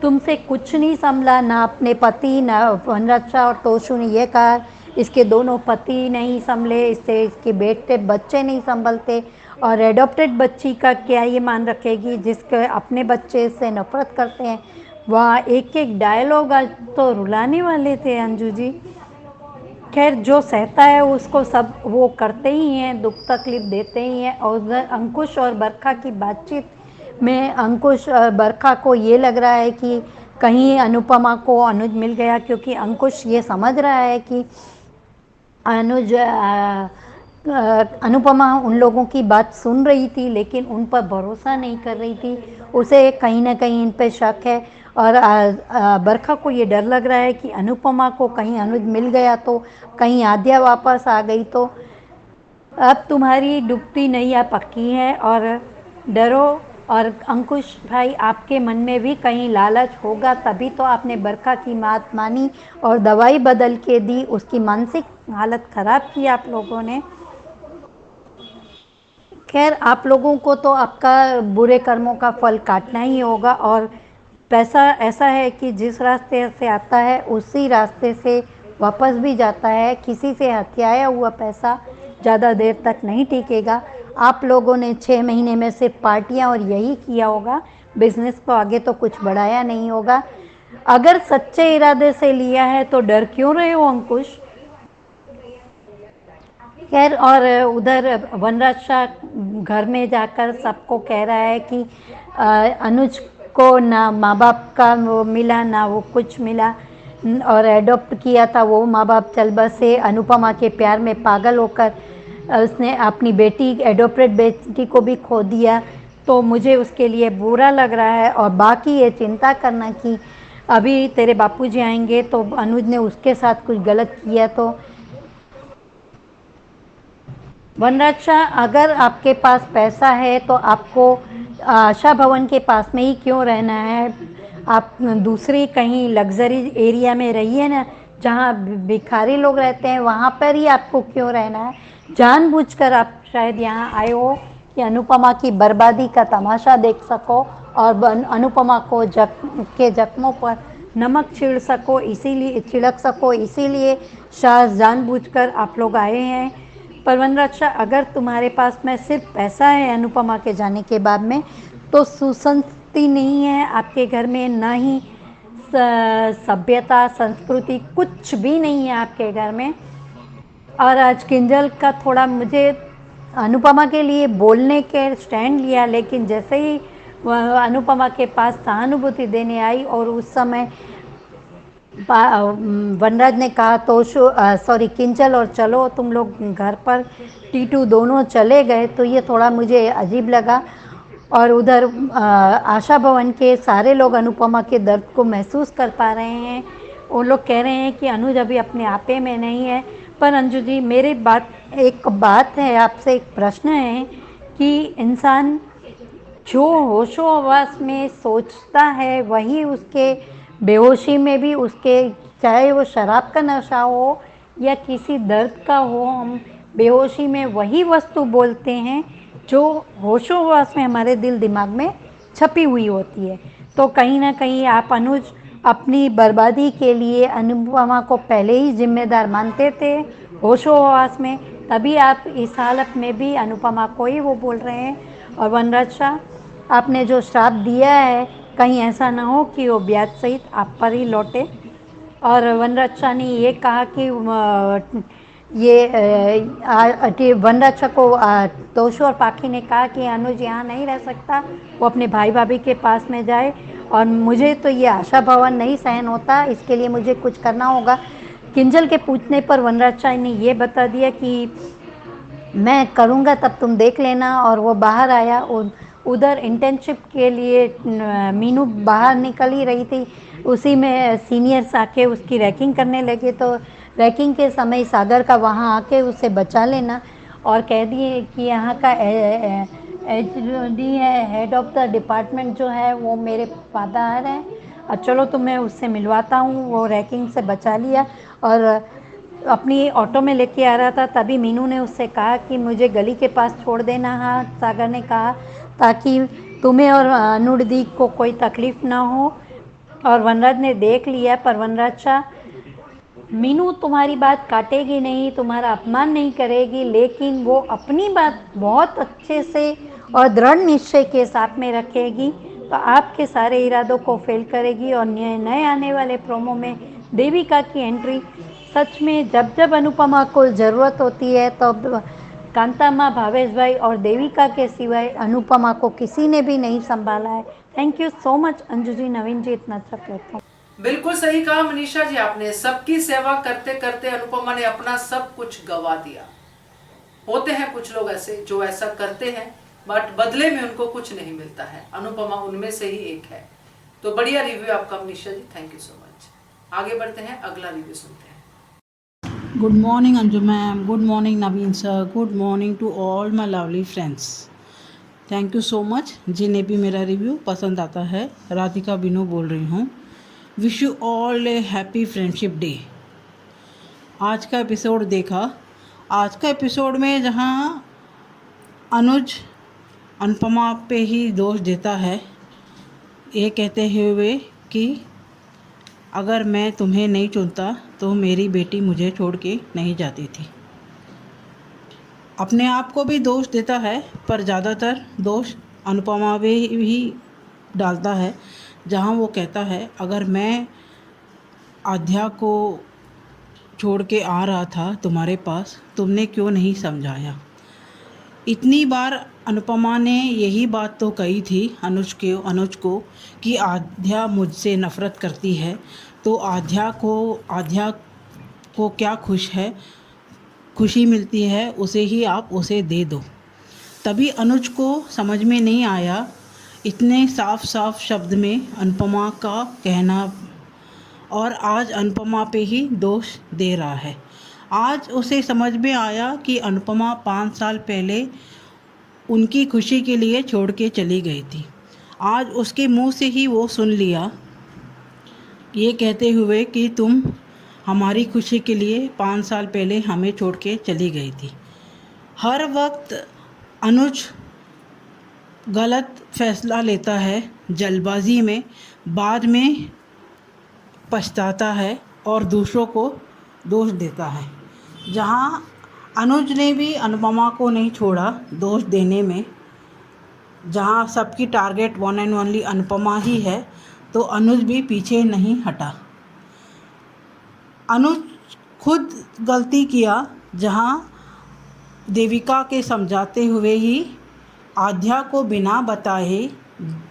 तुमसे कुछ नहीं संभला, ना अपने पति, ना वनराज शाह और तोशु ने ये कहा इसके दोनों पति नहीं संभले, इससे इसके बेटे बच्चे नहीं संभलते। और एडॉप्टेड बच्ची का क्या ये मान रखेगी जिसके अपने बच्चे से नफरत करते हैं। वह एक एक डायलॉग आज तो रुलाने वाले थे अंजू जी। खैर, जो सहता है उसको सब वो करते ही हैं, दुख तकलीफ देते ही हैं। और अंकुश और बरखा की बातचीत में अंकुश और बरखा को ये लग रहा है कि कहीं अनुपमा को अनुज मिल गया, क्योंकि अंकुश ये समझ रहा है कि अनुज अनुपमा उन लोगों की बात सुन रही थी लेकिन उन पर भरोसा नहीं कर रही थी। उसे कहीं ना कहीं इन पे शक है और बरखा को ये डर लग रहा है कि अनुपमा को कहीं अनुज मिल गया तो, कहीं आद्या वापस आ गई तो। अब तुम्हारी डूबती नैया पक्की है और डरो। और अंकुश भाई, आपके मन में भी कहीं लालच होगा, तभी तो आपने बरखा की बात मानी और दवाई बदल के दी। उसकी मानसिक हालत खराब की आप लोगों ने। खैर, आप लोगों को तो आपका बुरे कर्मों का फल काटना ही होगा। और पैसा ऐसा है कि जिस रास्ते से आता है उसी रास्ते से वापस भी जाता है। किसी से हथियाया हुआ पैसा ज़्यादा देर तक नहीं टिकेगा। आप लोगों ने 6 महीने में सिर्फ पार्टियां और यही किया होगा, बिजनेस को आगे तो कुछ बढ़ाया नहीं होगा। अगर सच्चे इरादे से लिया है तो डर क्यों रहे हो अंकुश? खैर, और उधर वनराज शाह घर में जाकर सबको कह रहा है कि अनुज को ना माँ बाप का वो मिला, ना वो कुछ मिला, और एडॉप्ट किया था वो माँ बाप चल बसे। अनुपमा के प्यार में पागल होकर उसने अपनी बेटी, एडॉप्टेड बेटी को भी खो दिया। तो मुझे उसके लिए बुरा लग रहा है। और बाकी ये चिंता करना कि अभी तेरे बापूजी आएंगे तो अनुज ने उसके साथ कुछ गलत किया तो। वनराज शाह, अगर आपके पास पैसा है तो आपको आशा भवन के पास में ही क्यों रहना है? आप दूसरी कहीं लग्जरी एरिया में रहिए ना, जहाँ भिखारी लोग रहते हैं, वहाँ पर ही आपको क्यों रहना है? जानबूझकर आप शायद यहाँ आए हो कि अनुपमा की बर्बादी का तमाशा देख सको और अनुपमा को जख्मों पर नमक छिड़क सको, इसीलिए शायद जानबूझकर आप लोग आए हैं। पर वनराज शाह, अगर तुम्हारे पास में सिर्फ पैसा है अनुपमा के जाने के बाद में, तो सुसंस्कृति नहीं है आपके घर में, ना ही सभ्यता संस्कृति, कुछ भी नहीं है आपके घर में। और आज किंजल का थोड़ा मुझे अनुपमा के लिए बोलने के स्टैंड लिया, लेकिन जैसे ही वह अनुपमा के पास सहानुभूति देने आई और उस समय वनराज ने कहा तो किंचल और चलो तुम लोग घर पर, टीटू दोनों चले गए, तो ये थोड़ा मुझे अजीब लगा। और उधर आशा भवन के सारे लोग अनुपमा के दर्द को महसूस कर पा रहे हैं। वो लोग कह रहे हैं कि अनुज अभी अपने आपे में नहीं है। पर अंजू जी, एक बात है आपसे, एक प्रश्न है कि इंसान जो होशो हवास में सोचता है वही उसके बेहोशी में भी उसके, चाहे वो शराब का नशा हो या किसी दर्द का हो, हम बेहोशी में वही वस्तु बोलते हैं जो होशो हवास में हमारे दिल दिमाग में छपी हुई होती है। तो कहीं ना कहीं आप अनुज अपनी बर्बादी के लिए अनुपमा को पहले ही जिम्मेदार मानते थे होशो हवास में, तभी आप इस हालत में भी अनुपमा को ही वो बोल रहे हैं। और वनराज शाह, आपने जो श्राप दिया है, कहीं ऐसा ना हो कि वो ब्याज सहित आप पर ही लौटे। और वनराज शाह ने ये कहा कि वनराज शाह को तोशु और पाखी ने कहा कि अनुज यहाँ नहीं रह सकता, वो अपने भाई भाभी के पास में जाए। और मुझे तो ये आशा भवन नहीं सहन होता, इसके लिए मुझे कुछ करना होगा। किंजल के पूछने पर वनराज शाह ने ये बता दिया कि मैं करूँगा, तब तुम देख लेना। और वो बाहर आया। उधर इंटर्नशिप के लिए मीनू बाहर निकल ही रही थी, उसी में सीनियर्स आके उसकी रैकिंग करने लगे। तो रैकिंग के समय सागर का वहाँ आके उसे बचा लेना और कह दिए कि यहाँ का HOD है, हेड ऑफ द डिपार्टमेंट जो है वो मेरे फादर हैं, और चलो तुम्हें उससे मिलवाता हूँ। वो रैकिंग से बचा लिया और अपनी ऑटो में लेके आ रहा था, तभी मीनू ने उससे कहा कि मुझे गली के पास छोड़ देना। हाँ, सागर ने कहा, ताकि तुम्हें और अनुदी को कोई तकलीफ ना हो। और वनराज ने देख लिया, पर वनराज शाह, मीनू तुम्हारी बात काटेगी नहीं, तुम्हारा अपमान नहीं करेगी, लेकिन वो अपनी बात बहुत अच्छे से और दृढ़ निश्चय के साथ में रखेगी, तो आपके सारे इरादों को फेल करेगी। और नए आने वाले प्रोमो में देविका की एंट्री, सच में जब जब अनुपमा को ज़रूरत होती है तब तो कांता माँ, भावेश भाई और देविका के सिवाय अनुपमा को किसी ने भी नहीं संभाला है। Thank you so much Anju ji, Naveen ji, इतना अच्छा प्लेटफॉर्म।
बिल्कुल सही कहा मनीषा जी आपने। सबकी सेवा करते करते अनुपमा ने अपना सब कुछ गवा दिया। होते हैं कुछ लोग ऐसे जो ऐसा करते हैं बट बदले में उनको कुछ नहीं मिलता है। अनुपमा उनमें से ही एक है। तो बढ़िया रिव्यू आपका Manisha ji, thank you so much. आगे बढ़ते हैं, अगला रिव्यू सुनते हैं।
Good morning Anju ma'am, good morning Naveen sir, good morning to all my lovely friends. Thank you so much जिन्हें भी मेरा रिव्यू पसंद आता है। राधिका बिनो बोल रही हूँ। Wish you all A happy friendship day. आज का एपिसोड देखा। आज का एपिसोड में जहाँ अनुज अनुपमा पे ही दोष देता है, ये कहते हुए कि अगर मैं तुम्हें नहीं चुनता तो मेरी बेटी मुझे छोड़ के नहीं जाती थी। अपने आप को भी दोष देता है पर ज़्यादातर दोष अनुपमा पे ही डालता है, जहाँ वो कहता है अगर मैं आध्या को छोड़ के आ रहा था तुम्हारे पास, तुमने क्यों नहीं समझाया। इतनी बार अनुपमा ने यही बात तो कही थी अनुज को कि आध्या मुझसे नफ़रत करती है, तो आध्या को क्या खुशी मिलती है उसे ही आप उसे दे दो। तभी अनुज को समझ में नहीं आया इतने साफ शब्द में अनुपमा का कहना, और आज अनुपमा पे ही दोष दे रहा है। आज उसे समझ में आया कि अनुपमा 5 साल पहले उनकी खुशी के लिए छोड़ के चली गई थी। आज उसके मुंह से ही वो सुन लिया ये कहते हुए कि तुम हमारी खुशी के लिए 5 साल पहले हमें छोड़ के चली गई थी। हर वक्त अनुज गलत फैसला लेता है जल्दबाजी में, बाद में पछताता है और दूसरों को दोष देता है। जहाँ अनुज ने भी अनुपमा को नहीं छोड़ा दोष देने में, जहाँ सबकी target one and only Anupama ही है, तो अनुज भी पीछे नहीं हटा। अनुज खुद गलती किया, जहाँ देविका के समझाते हुए ही आध्या को बिना बताए,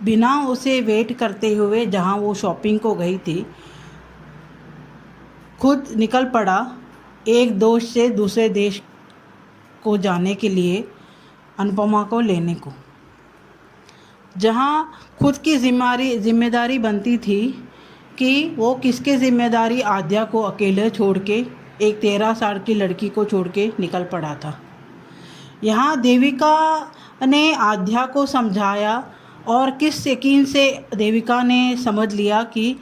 बिना उसे वेट करते हुए जहाँ वो शॉपिंग को गई थी, खुद निकल पड़ा एक देश से दूसरे देश को जाने के लिए अनुपमा को लेने को। जहाँ खुद की जिम्मेदारी बनती थी कि वो किसके ज़िम्मेदारी आध्या को अकेले छोड़ के, एक 13 साल की लड़की को छोड़ के निकल पड़ा था। यहाँ देविका ने आध्या को समझाया और किस यकीन से देविका ने समझ लिया कि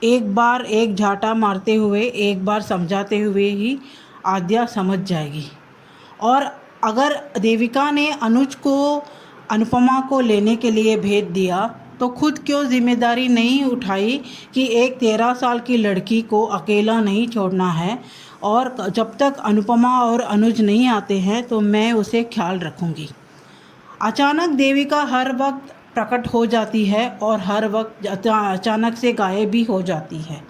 एक बार एक झाटा मारते हुए, एक बार समझाते हुए ही आध्या समझ जाएगी। और अगर देविका ने अनुज को अनुपमा को लेने के लिए भेज दिया तो खुद क्यों जिम्मेदारी नहीं उठाई कि एक 13 साल की लड़की को अकेला नहीं छोड़ना है, और जब तक अनुपमा और अनुज नहीं आते हैं तो मैं उसे ख्याल रखूँगी। अचानक देविका हर वक्त प्रकट हो जाती है और हर वक्त अचानक से गायब भी हो जाती है।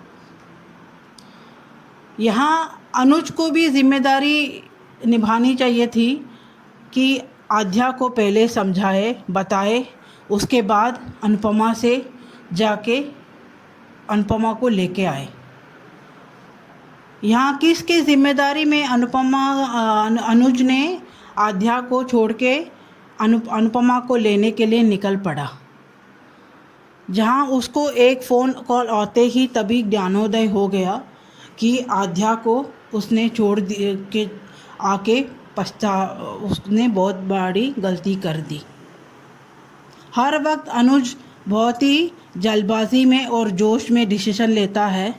यहाँ अनुज को भी जिम्मेदारी निभानी चाहिए थी कि आध्या को पहले समझाए, बताए, उसके बाद अनुपमा से जाके अनुपमा को लेके आए। यहाँ किसकी जिम्मेदारी में अनुज ने आध्या को छोड़ के अनुपमा को लेने के लिए निकल पड़ा। जहाँ उसको एक फ़ोन कॉल आते ही तभी ज्ञानोदय हो गया कि आध्या को उसने छोड़ के आके उसने बहुत बड़ी गलती कर दी। हर वक्त अनुज बहुत ही जल्दबाजी में और जोश में डिसीजन लेता है,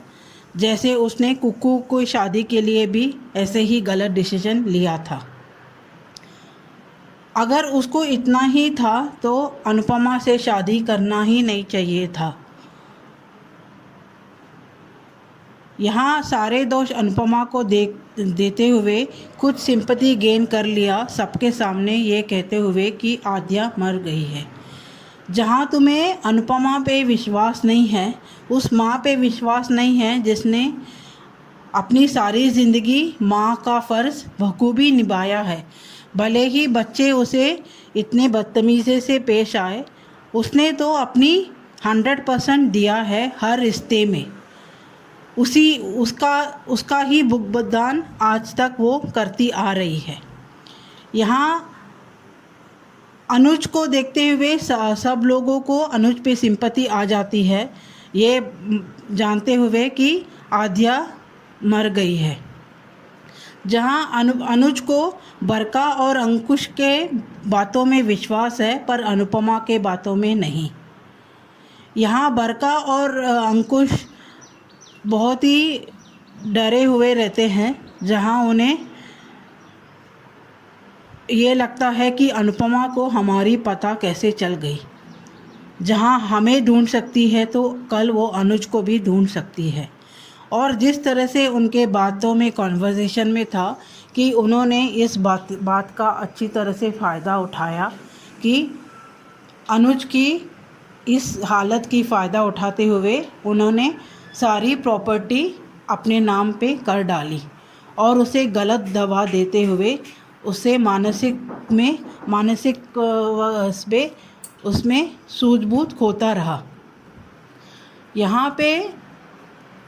जैसे उसने कुक्कू को शादी के लिए भी ऐसे ही गलत डिसीजन लिया था। अगर उसको इतना ही था तो अनुपमा से शादी करना ही नहीं चाहिए था। यहाँ सारे दोष अनुपमा को देते हुए कुछ सिंपैथी गेन कर लिया सबके सामने, ये कहते हुए कि आध्या मर गई है। जहाँ तुम्हें अनुपमा पे विश्वास नहीं है, उस माँ पे विश्वास नहीं है जिसने अपनी सारी ज़िंदगी माँ का फ़र्ज़ बखूबी निभाया है। भले ही बच्चे उसे इतने बदतमीज़ी से पेश आए, उसने तो अपनी 100% दिया है हर रिश्ते में। उसका ही भुगतान आज तक वो करती आ रही है। यहाँ अनुज को देखते हुए सब लोगों को अनुज पे सिंपैथी आ जाती है, ये जानते हुए कि आद्या मर गई है। जहाँ अनुज को बरका और अंकुश के बातों में विश्वास है पर अनुपमा के बातों में नहीं। यहाँ बरका और अंकुश बहुत ही डरे हुए रहते हैं, जहाँ उन्हें ये लगता है कि अनुपमा को हमारी पता कैसे चल गई। जहाँ हमें ढूंढ सकती है तो कल वो अनुज को भी ढूंढ सकती है। और जिस तरह से उनके बातों में कॉन्वर्सेशन में था कि उन्होंने इस बात का अच्छी तरह से फ़ायदा उठाया कि अनुज की इस हालत की फ़ायदा उठाते हुए उन्होंने सारी प्रॉपर्टी अपने नाम पे कर डाली और उसे गलत दवा देते हुए उसे मानसिक उसमें सूझबूझ खोता रहा। यहाँ पे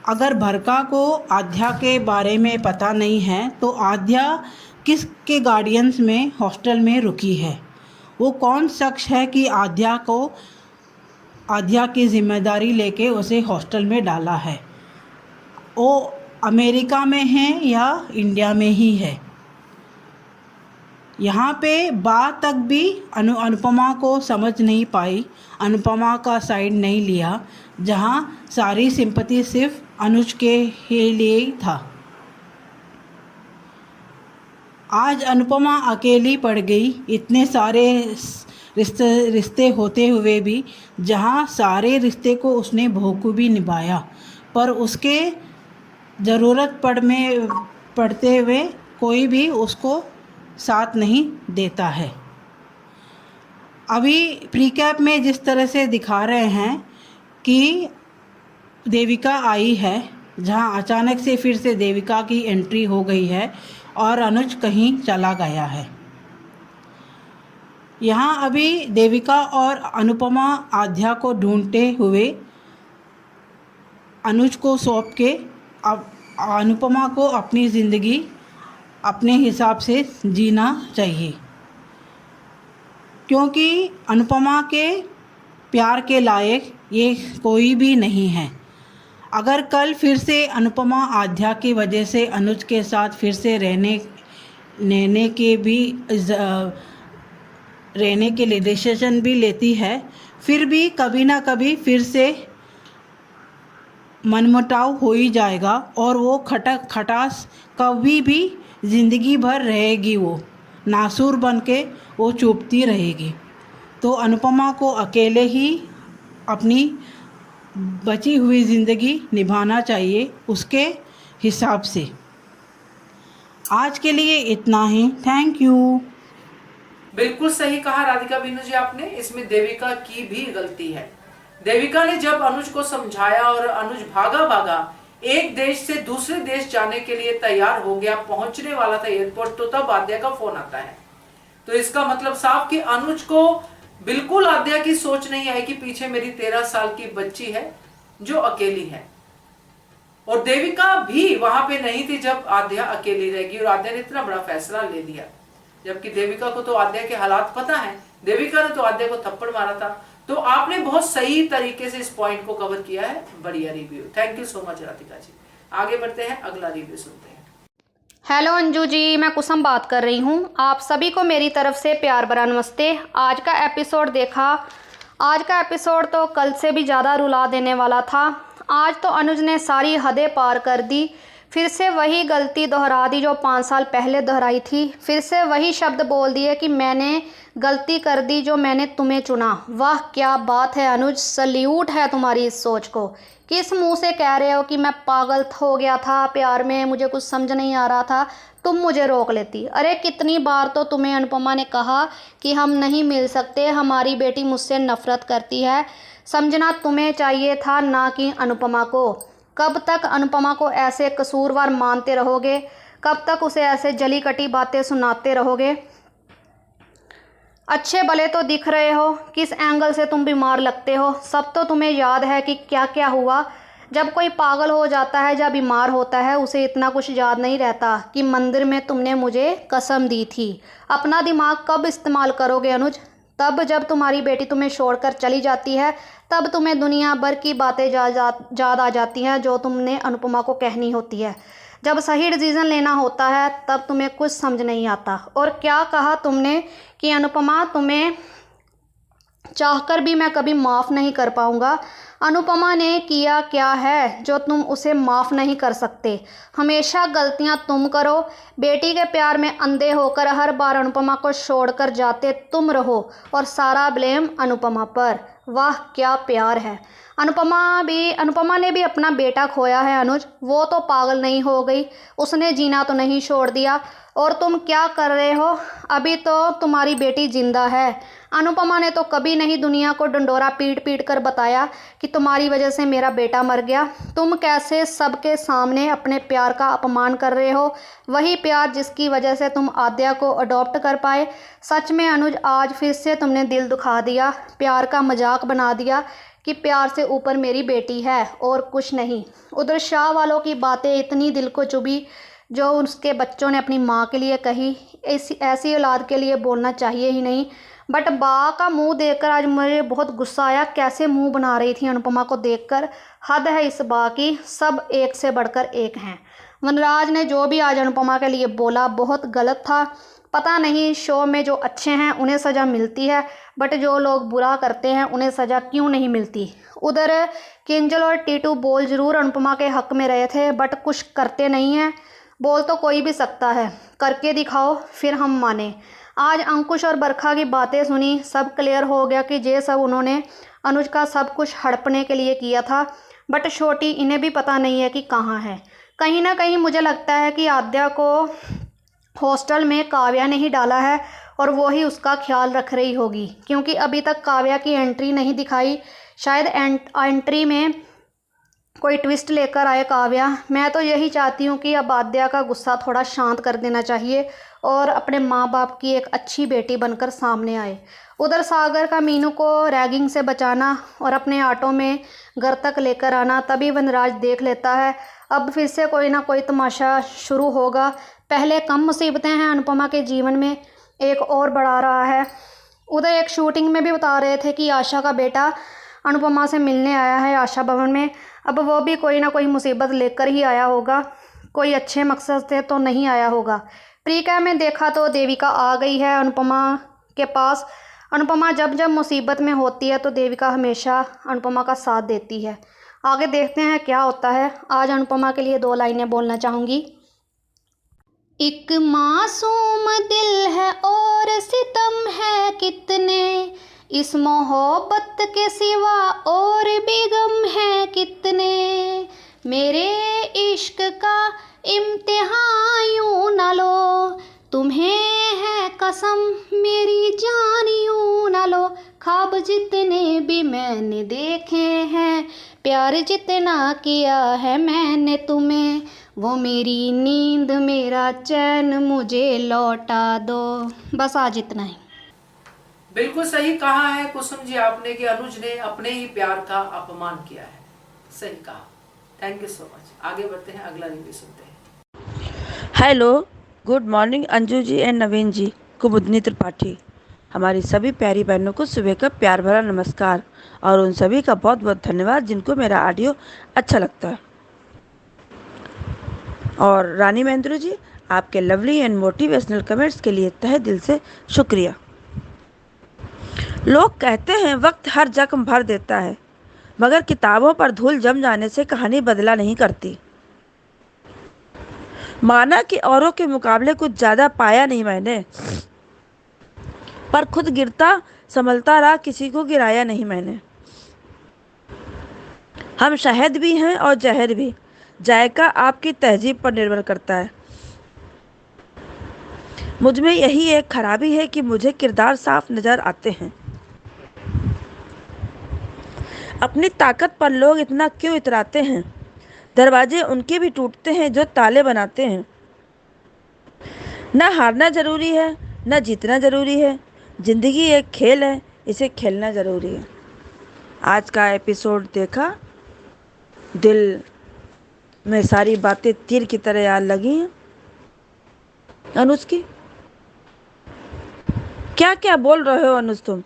अगर भरका को आद्या के बारे में पता नहीं है तो आद्या किसके गार्डियंस में हॉस्टल में रुकी है? वो कौन शख्स है कि आद्या की जिम्मेदारी लेके उसे हॉस्टल में डाला है? वो अमेरिका में है या इंडिया में ही है? यहाँ पे बात तक भी अनुपमा को समझ नहीं पाई, अनुपमा का साइड नहीं लिया, जहाँ सारी सिंपैथी सिर्फ अनुज के लिए ही था। आज अनुपमा अकेली पड़ गई, इतने सारे रिश्ते होते हुए भी, जहाँ सारे रिश्ते को उसने बखूबी निभाया, पर उसके ज़रूरत पड़ते हुए कोई भी उसको साथ नहीं देता है। अभी प्रीकैप में जिस तरह से दिखा रहे हैं कि देविका आई है, जहां अचानक से फिर से देविका की एंट्री हो गई है और अनुज कहीं चला गया है। यहां अभी देविका और अनुपमा आद्या को ढूंढते हुए अनुज को सौंप के अब अनुपमा को अपनी ज़िंदगी अपने हिसाब से जीना चाहिए, क्योंकि अनुपमा के प्यार के लायक ये कोई भी नहीं है। अगर कल फिर से अनुपमा आद्या की वजह से अनुज के साथ फिर से रहने के लिए डिसीजन भी लेती है, फिर भी कभी ना कभी फिर से मनमुटाव हो ही जाएगा और वो खटास कभी भी ज़िंदगी भर रहेगी, वो नासूर बन के वो चुभती रहेगी। तो अनुपमा को अकेले ही अपनी बची हुई ज़िंदगी निभाना चाहिए उसके हिसाब से। आज के लिए इतना ही, थैंक यू।
बिल्कुल सही कहा राधिका बीनू जी आपने, इसमें देविका की भी गलती है। देविका ने जब अनुज को समझाया और अनुज भागा एक देश से दूसरे देश जाने के लिए तैयार हो गया, पहुंचने वाला था एयरपोर्ट, तो तब आद्या का फोन आता है। तो इसका मतलब साफ कि अनुज को बिल्कुल आद्या की सोच नहीं आई कि पीछे मेरी 13 साल की बच्ची है जो अकेली है। और देविका भी वहां पे नहीं थी जब आद्या अकेली रहेगी, और आद्या ने इतना बड़ा फैसला ले लिया, जबकि देविका को तो आद्या के हालात पता है। देविका ने तो आद्या को थप्पड़ मारा था। तो आपने बहुत सही तरीके से इस पॉइंट को कवर किया है, बढ़िया review, thank you so much Radhika ji. आगे बढ़ते हैं, अगला रिव्यू सुनते हैं।
हेलो अंजू जी, मैं कुसुम बात कर रही हूँ। आप सभी को मेरी तरफ से प्यार भरा नमस्ते। आज का एपिसोड देखा, आज का एपिसोड तो कल से भी ज़्यादा रुला देने वाला था। आज तो अनुज ने सारी हदें पार कर दी, फिर से वही गलती दोहरा दी जो 5 साल पहले दोहराई थी। फिर से वही शब्द बोल दिए कि मैंने गलती कर दी जो मैंने तुम्हें चुना। वाह क्या बात है अनुज, सल्यूट है तुम्हारी इस सोच को। किस मुंह से कह रहे हो कि मैं पागल हो गया था प्यार में, मुझे कुछ समझ नहीं आ रहा था, तुम मुझे रोक लेती। अरे कितनी बार तो तुम्हें अनुपमा ने कहा कि हम नहीं मिल सकते, हमारी बेटी मुझसे नफरत करती है। समझना तुम्हें चाहिए था, ना कि अनुपमा को। कब तक अनुपमा को ऐसे कसूरवार मानते रहोगे? कब तक उसे ऐसे जली कटी बातें सुनाते रहोगे? अच्छे भले तो दिख रहे हो, किस एंगल से तुम बीमार लगते हो सब तो तुम्हें याद है कि क्या क्या हुआ। जब कोई पागल हो जाता है या बीमार होता है उसे इतना कुछ याद नहीं रहता कि मंदिर में तुमने मुझे कसम दी थी। अपना दिमाग कब इस्तेमाल करोगे अनुज? तब जब तुम्हारी बेटी तुम्हें छोड़कर चली जाती है, तब तुम्हें दुनिया भर की बातें याद आ जाती हैं जो तुमने अनुपमा को कहनी होती है। जब सही डिसीज़न लेना होता है तब तुम्हें कुछ समझ नहीं आता। और क्या कहा तुमने कि अनुपमा तुम्हें चाहकर भी मैं कभी माफ़ नहीं कर पाऊँगा। अनुपमा ने किया क्या है जो तुम उसे माफ़ नहीं कर सकते? हमेशा गलतियाँ तुम करो। बेटी के प्यार में अंधे होकर हर बार अनुपमा को छोड़कर जाते तुम रहो और सारा ब्लेम अनुपमा पर। वाह क्या प्यार है। अनुपमा ने भी अपना बेटा खोया है अनुज। वो तो पागल नहीं हो गई, उसने जीना तो नहीं छोड़ दिया। और तुम क्या कर रहे हो? अभी तो तुम्हारी बेटी जिंदा है। अनुपमा ने तो कभी नहीं दुनिया को डंडोरा पीट पीट कर बताया कि तुम्हारी वजह से मेरा बेटा मर गया। तुम कैसे सबके सामने अपने प्यार का अपमान कर रहे हो, वही प्यार जिसकी वजह से तुम आद्या को अडॉप्ट कर पाए। सच में अनुज, आज फिर से तुमने दिल दुखा दिया, प्यार का मजाक बना दिया कि प्यार से ऊपर मेरी बेटी है और कुछ नहीं। उधर शाह वालों की बातें इतनी दिल को चुभी जो उसके बच्चों ने अपनी माँ के लिए कही। ऐसी औलाद के लिए बोलना चाहिए ही नहीं। बट बा का मुंह देखकर आज मुझे बहुत गुस्सा आया। कैसे मुंह बना रही थी अनुपमा को देखकर। हद है इस बा की, सब एक से बढ़कर एक हैं। वनराज ने जो भी आज अनुपमा के लिए बोला बहुत गलत था। पता नहीं शो में जो अच्छे हैं उन्हें सज़ा मिलती है, बट जो लोग बुरा करते हैं उन्हें सज़ा क्यों नहीं मिलती। उधर किंजल और टीटू बोल ज़रूर अनुपमा के हक़ में रहे थे, बट कुछ करते नहीं हैं। बोल तो कोई भी सकता है, करके दिखाओ फिर हम माने। आज अंकुश और बरखा की बातें सुनी, सब क्लियर हो गया कि ये सब उन्होंने अनुज का सब कुछ हड़पने के लिए किया था। बट छोटी इन्हें भी पता नहीं है कि कहाँ है। कहीं ना कहीं मुझे लगता है कि आद्या को हॉस्टल में काव्या ने ही डाला है और वो ही उसका ख्याल रख रही होगी, क्योंकि अभी तक काव्या की एंट्री नहीं दिखाई। शायद एंट्री में कोई ट्विस्ट लेकर आए काव्या। मैं तो यही चाहती हूँ कि अब आद्या का गुस्सा थोड़ा शांत कर देना चाहिए और अपने माँ बाप की एक अच्छी बेटी बनकर सामने आए। उधर सागर का मीनू को रैगिंग से बचाना और अपने ऑटो में घर तक लेकर आना, तभी वनराज देख लेता है अब फिर से कोई ना कोई तमाशा शुरू होगा। पहले कम मुसीबतें हैं अनुपमा के जीवन में, एक और बढ़ा रहा है। उधर एक शूटिंग में भी बता रहे थे कि आशा का बेटा अनुपमा से मिलने आया है आशा भवन में। अब वो भी कोई ना कोई मुसीबत लेकर ही आया होगा, कोई अच्छे मकसद से तो नहीं आया होगा। प्रीका में देखा तो देविका आ गई है अनुपमा के पास। अनुपमा जब जब मुसीबत में होती है तो देविका हमेशा अनुपमा का साथ देती है। आगे देखते हैं क्या होता है। आज अनुपमा के लिए 2 लाइनें बोलना चाहूँगी। एक मासूम दिल है और सितम है कितने, इस मोहब्बत के सिवा और भी गम है कितने। मेरे इश्क का इम्तिहान यूं न लो, तुम्हें है कसम मेरी जान यूं न लो। ख्वाब जितने भी मैंने देखे हैं, प्यार जितना किया है मैंने तुम्हें, वो मेरी नींद मेरा चैन मुझे लौटा दो। बस आज इतना ही।
बिल्कुल सही कहा है कुसुम जी आपने कि अनुज ने अपने ही प्यार का अपमान किया है। सही कहा। Thank you so much. आगे बढ़ते हैं, अगला रिव्यू सुनते हैं।
Hello, good morning Anju ji and Naveen ji, Kumudini Tripathi. हमारी सभी प्यारी बहनों को सुबह का प्यार भरा नमस्कार और उन सभी का बहुत बहुत धन्यवाद जिनको मेरा ऑडियो अच्छा लगता है। और रानी महेंद्र जी, आपके लवली एंड मोटिवेशनल कमेंट्स के लिए तहे दिल से शुक्रिया। लोग कहते हैं वक्त हर जख्म भर देता है, मगर किताबों पर धूल जम जाने से कहानी बदला नहीं करती। माना कि औरों के मुकाबले कुछ ज़्यादा पाया नहीं मैंने, पर खुद गिरता संभलता रहा, किसी को गिराया नहीं मैंने। हम शहद भी हैं और जहर भी, जायका आपकी तहजीब पर निर्भर करता है। मुझ में यही एक खराबी है कि मुझे किरदार साफ नज़र आते हैं। अपनी ताकत पर लोग इतना क्यों इतराते हैं? दरवाजे उनके भी टूटते हैं जो ताले बनाते हैं। न हारना ज़रूरी है, न जीतना ज़रूरी है। ज़िंदगी एक खेल है, इसे खेलना ज़रूरी है। आज का एपिसोड देखा दिल में सारी बातें तीर की तरह याद लगी हैं अनुज की। क्या क्या बोल रहे हो अनुज तुम?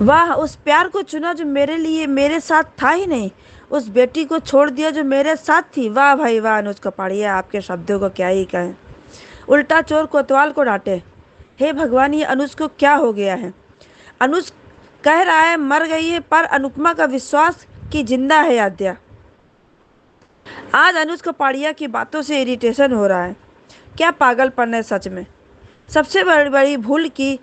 वाह, उस प्यार को चुना जो मेरे लिए मेरे साथ था ही नहीं, उस बेटी को छोड़ दिया जो मेरे साथ थी। वाह भाई वाह अनुज कपाड़िया, आपके शब्दों को क्या ही कहें। उल्टा चोर कोतवाल को डांटे। हे भगवान, ये अनुज को क्या हो गया है? अनुज कह रहा है मर गई है, पर अनुपमा का विश्वास कि जिंदा है आद्या। आज अनुज कपाड़िया की बातों से इरिटेशन हो रहा है। क्या पागलपन है सच में। सबसे बड़ी भूल की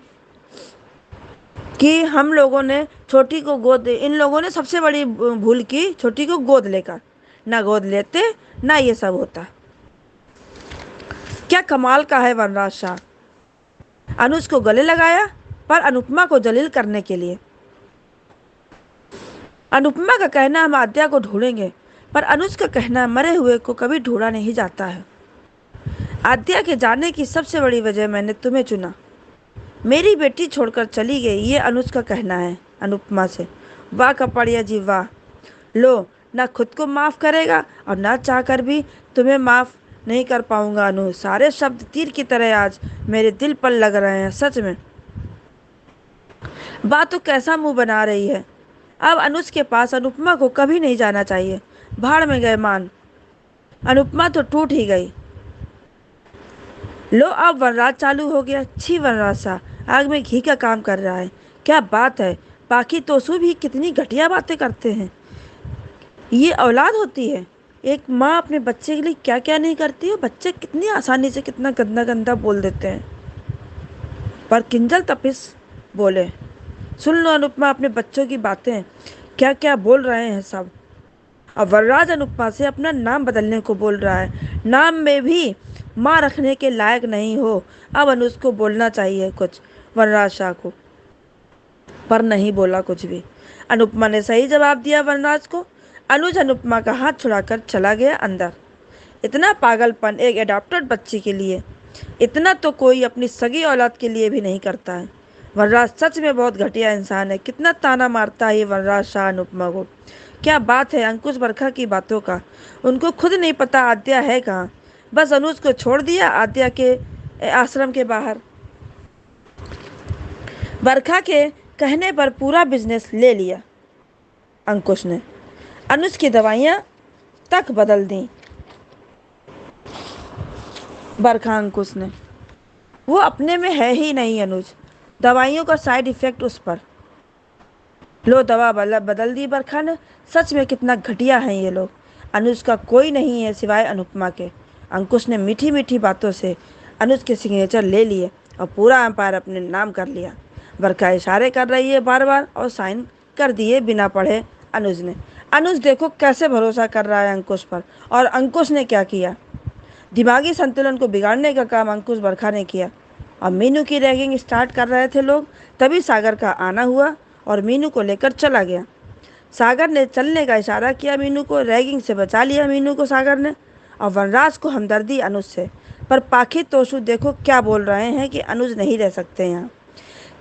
कि हम लोगों ने छोटी को गोद, इन लोगों ने सबसे बड़ी भूल की छोटी को गोद लेकर। ना गोद लेते ना ये सब होता। क्या कमाल का है वनराज शाह। अनुज को गले लगाया पर अनुपमा को जलील करने के लिए। अनुपमा का कहना हम आद्या को ढूंढेंगे, पर अनुज का कहना मरे हुए को कभी ढूंढा नहीं जाता है। आद्या के जाने की सबसे बड़ी वजह मैंने तुम्हें चुना। मेरी बेटी छोड़कर चली गई, ये अनुज का कहना है अनुपमा से। वाह कपाड़िया जी वाह। लो, ना खुद को माफ़ करेगा और ना चाहकर भी तुम्हें माफ़ नहीं कर पाऊंगा अनु। सारे शब्द तीर की तरह आज मेरे दिल पर लग रहे हैं सच में। बात तो कैसा मुंह बना रही है। अब अनुज के पास अनुपमा को कभी नहीं जाना चाहिए। भाड़ में गए मान, अनुपमा तो टूट ही गई। लो, अब वनराज चालू हो गया। छी वनराज सा आग में घी का काम कर रहा है। क्या बात है, बाकी तोसू भी कितनी घटिया बातें करते हैं। ये औलाद होती है। एक माँ अपने बच्चे के लिए क्या क्या नहीं करती है। बच्चे कितनी आसानी से कितना गंदा गंदा बोल देते हैं। पर किंजल तपिस बोले, सुन लो अनुपमा अपने बच्चों की बातें, क्या क्या बोल रहे हैं सब। अब वनराज अनुपमा से अपना नाम बदलने को बोल रहा है। नाम में भी माँ रखने के लायक नहीं हो। अब अनुज को बोलना चाहिए कुछ वनराज शाह को, पर नहीं बोला कुछ भी। अनुपमा ने सही जवाब दिया वनराज को। अनुज अनुपमा का हाथ छुड़ाकर चला गया अंदर। इतना पागलपन एक एडॉप्टेड बच्ची के लिए, इतना तो कोई अपनी सगी औलाद के लिए भी नहीं करता है। वनराज सच में बहुत घटिया इंसान है। कितना ताना मारता है ये वनराज शाह अनुपमा को। क्या बात है अंकुश बरखा की बातों का। उनको खुद नहीं पता आद्या है कहाँ। बस अनुज को छोड़ दिया आद्या के आश्रम के बाहर। बरखा के कहने पर पूरा बिजनेस ले लिया अंकुश ने। अनुज की दवाइयाँ तक बदल दी बरखा अंकुश ने। वो अपने में है ही नहीं अनुज। दवाइयों का साइड इफ़ेक्ट उस पर। लो, दवा बदल दी बरखा ने। सच में कितना घटिया हैं ये लोग। अनुज का कोई नहीं है सिवाय अनुपमा के। अंकुश ने मीठी मीठी बातों से अनुज के सिग्नेचर ले लिए और पूरा एम्पायर अपने नाम कर लिया। बरखा इशारे कर रही है बार बार और साइन कर दिए बिना पढ़े अनुज ने। अनुज देखो कैसे भरोसा कर रहा है अंकुश पर। और अंकुश ने क्या किया? दिमागी संतुलन को बिगाड़ने का काम अंकुश बरखा ने किया। और मीनू की रैगिंग स्टार्ट कर रहे थे लोग, तभी सागर का आना हुआ और मीनू को लेकर चला गया। सागर ने चलने का इशारा किया मीनू को। रैगिंग से बचा लिया मीनू को सागर ने। और वनराज को हमदर्दी अनुज से। पर पाखी तोशु देखो क्या बोल रहे हैं कि अनुज नहीं रह सकते यहाँ।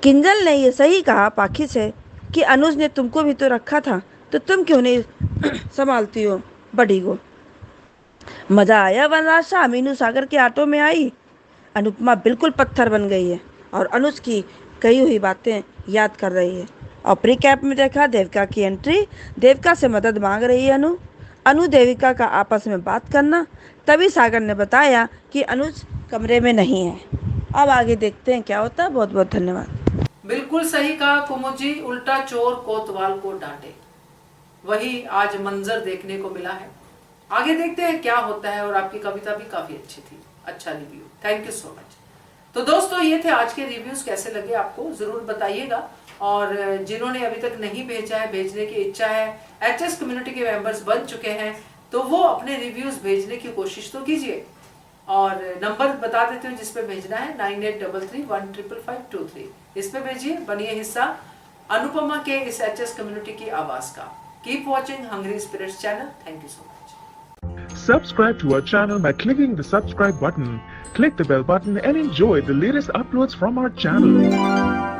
किंजल ने ये सही कहा पाखी से कि अनुज ने तुमको भी तो रखा था, तो तुम क्यों नहीं संभालती हो बड़ी को। मज़ा आया वनराज शाह। मीनू सागर के ऑटो में आई। अनुपमा बिल्कुल पत्थर बन गई है और अनुज की कही हुई बातें याद कर रही है। और प्री कैप में देखा देविका की एंट्री। देविका से मदद मांग रही है अनु देविका का आपस में बात करना। तभी सागर ने बताया कि अनुज कमरे में नहीं है। अब आगे देखते हैं क्या होता है। बहुत बहुत धन्यवाद।
बिल्कुल सही कहा कुमुद जी। उल्टा चोर कोतवाल को डांटे, वही आज मंजर देखने को मिला है। आगे देखते हैं क्या होता है। और आपकी कविता भी काफी अच्छी थी, अच्छा review, thank you so much. तो दोस्तों ये थे आज के रिव्यूज। कैसे लगे आपको जरूर बताइएगा। और जिन्होंने अभी तक नहीं भेजा है, भेजने की इच्छा है, एचएस कम्युनिटी के मेंबर्स बन चुके हैं, तो वो अपने रिव्यूज भेजने की कोशिश तो कीजिए। और नंबर बता देते हैं जिस पे भेजना है 9833155523। इस पे भेजिए, बनिए हिस्सा अनुपमा के इस एचएस कम्युनिटी की आवाज का। Keep watching hungry spirits channel. Thank you so much.
Subscribe to our channel by clicking the subscribe button. Click the bell button and enjoy the latest uploads from our channel.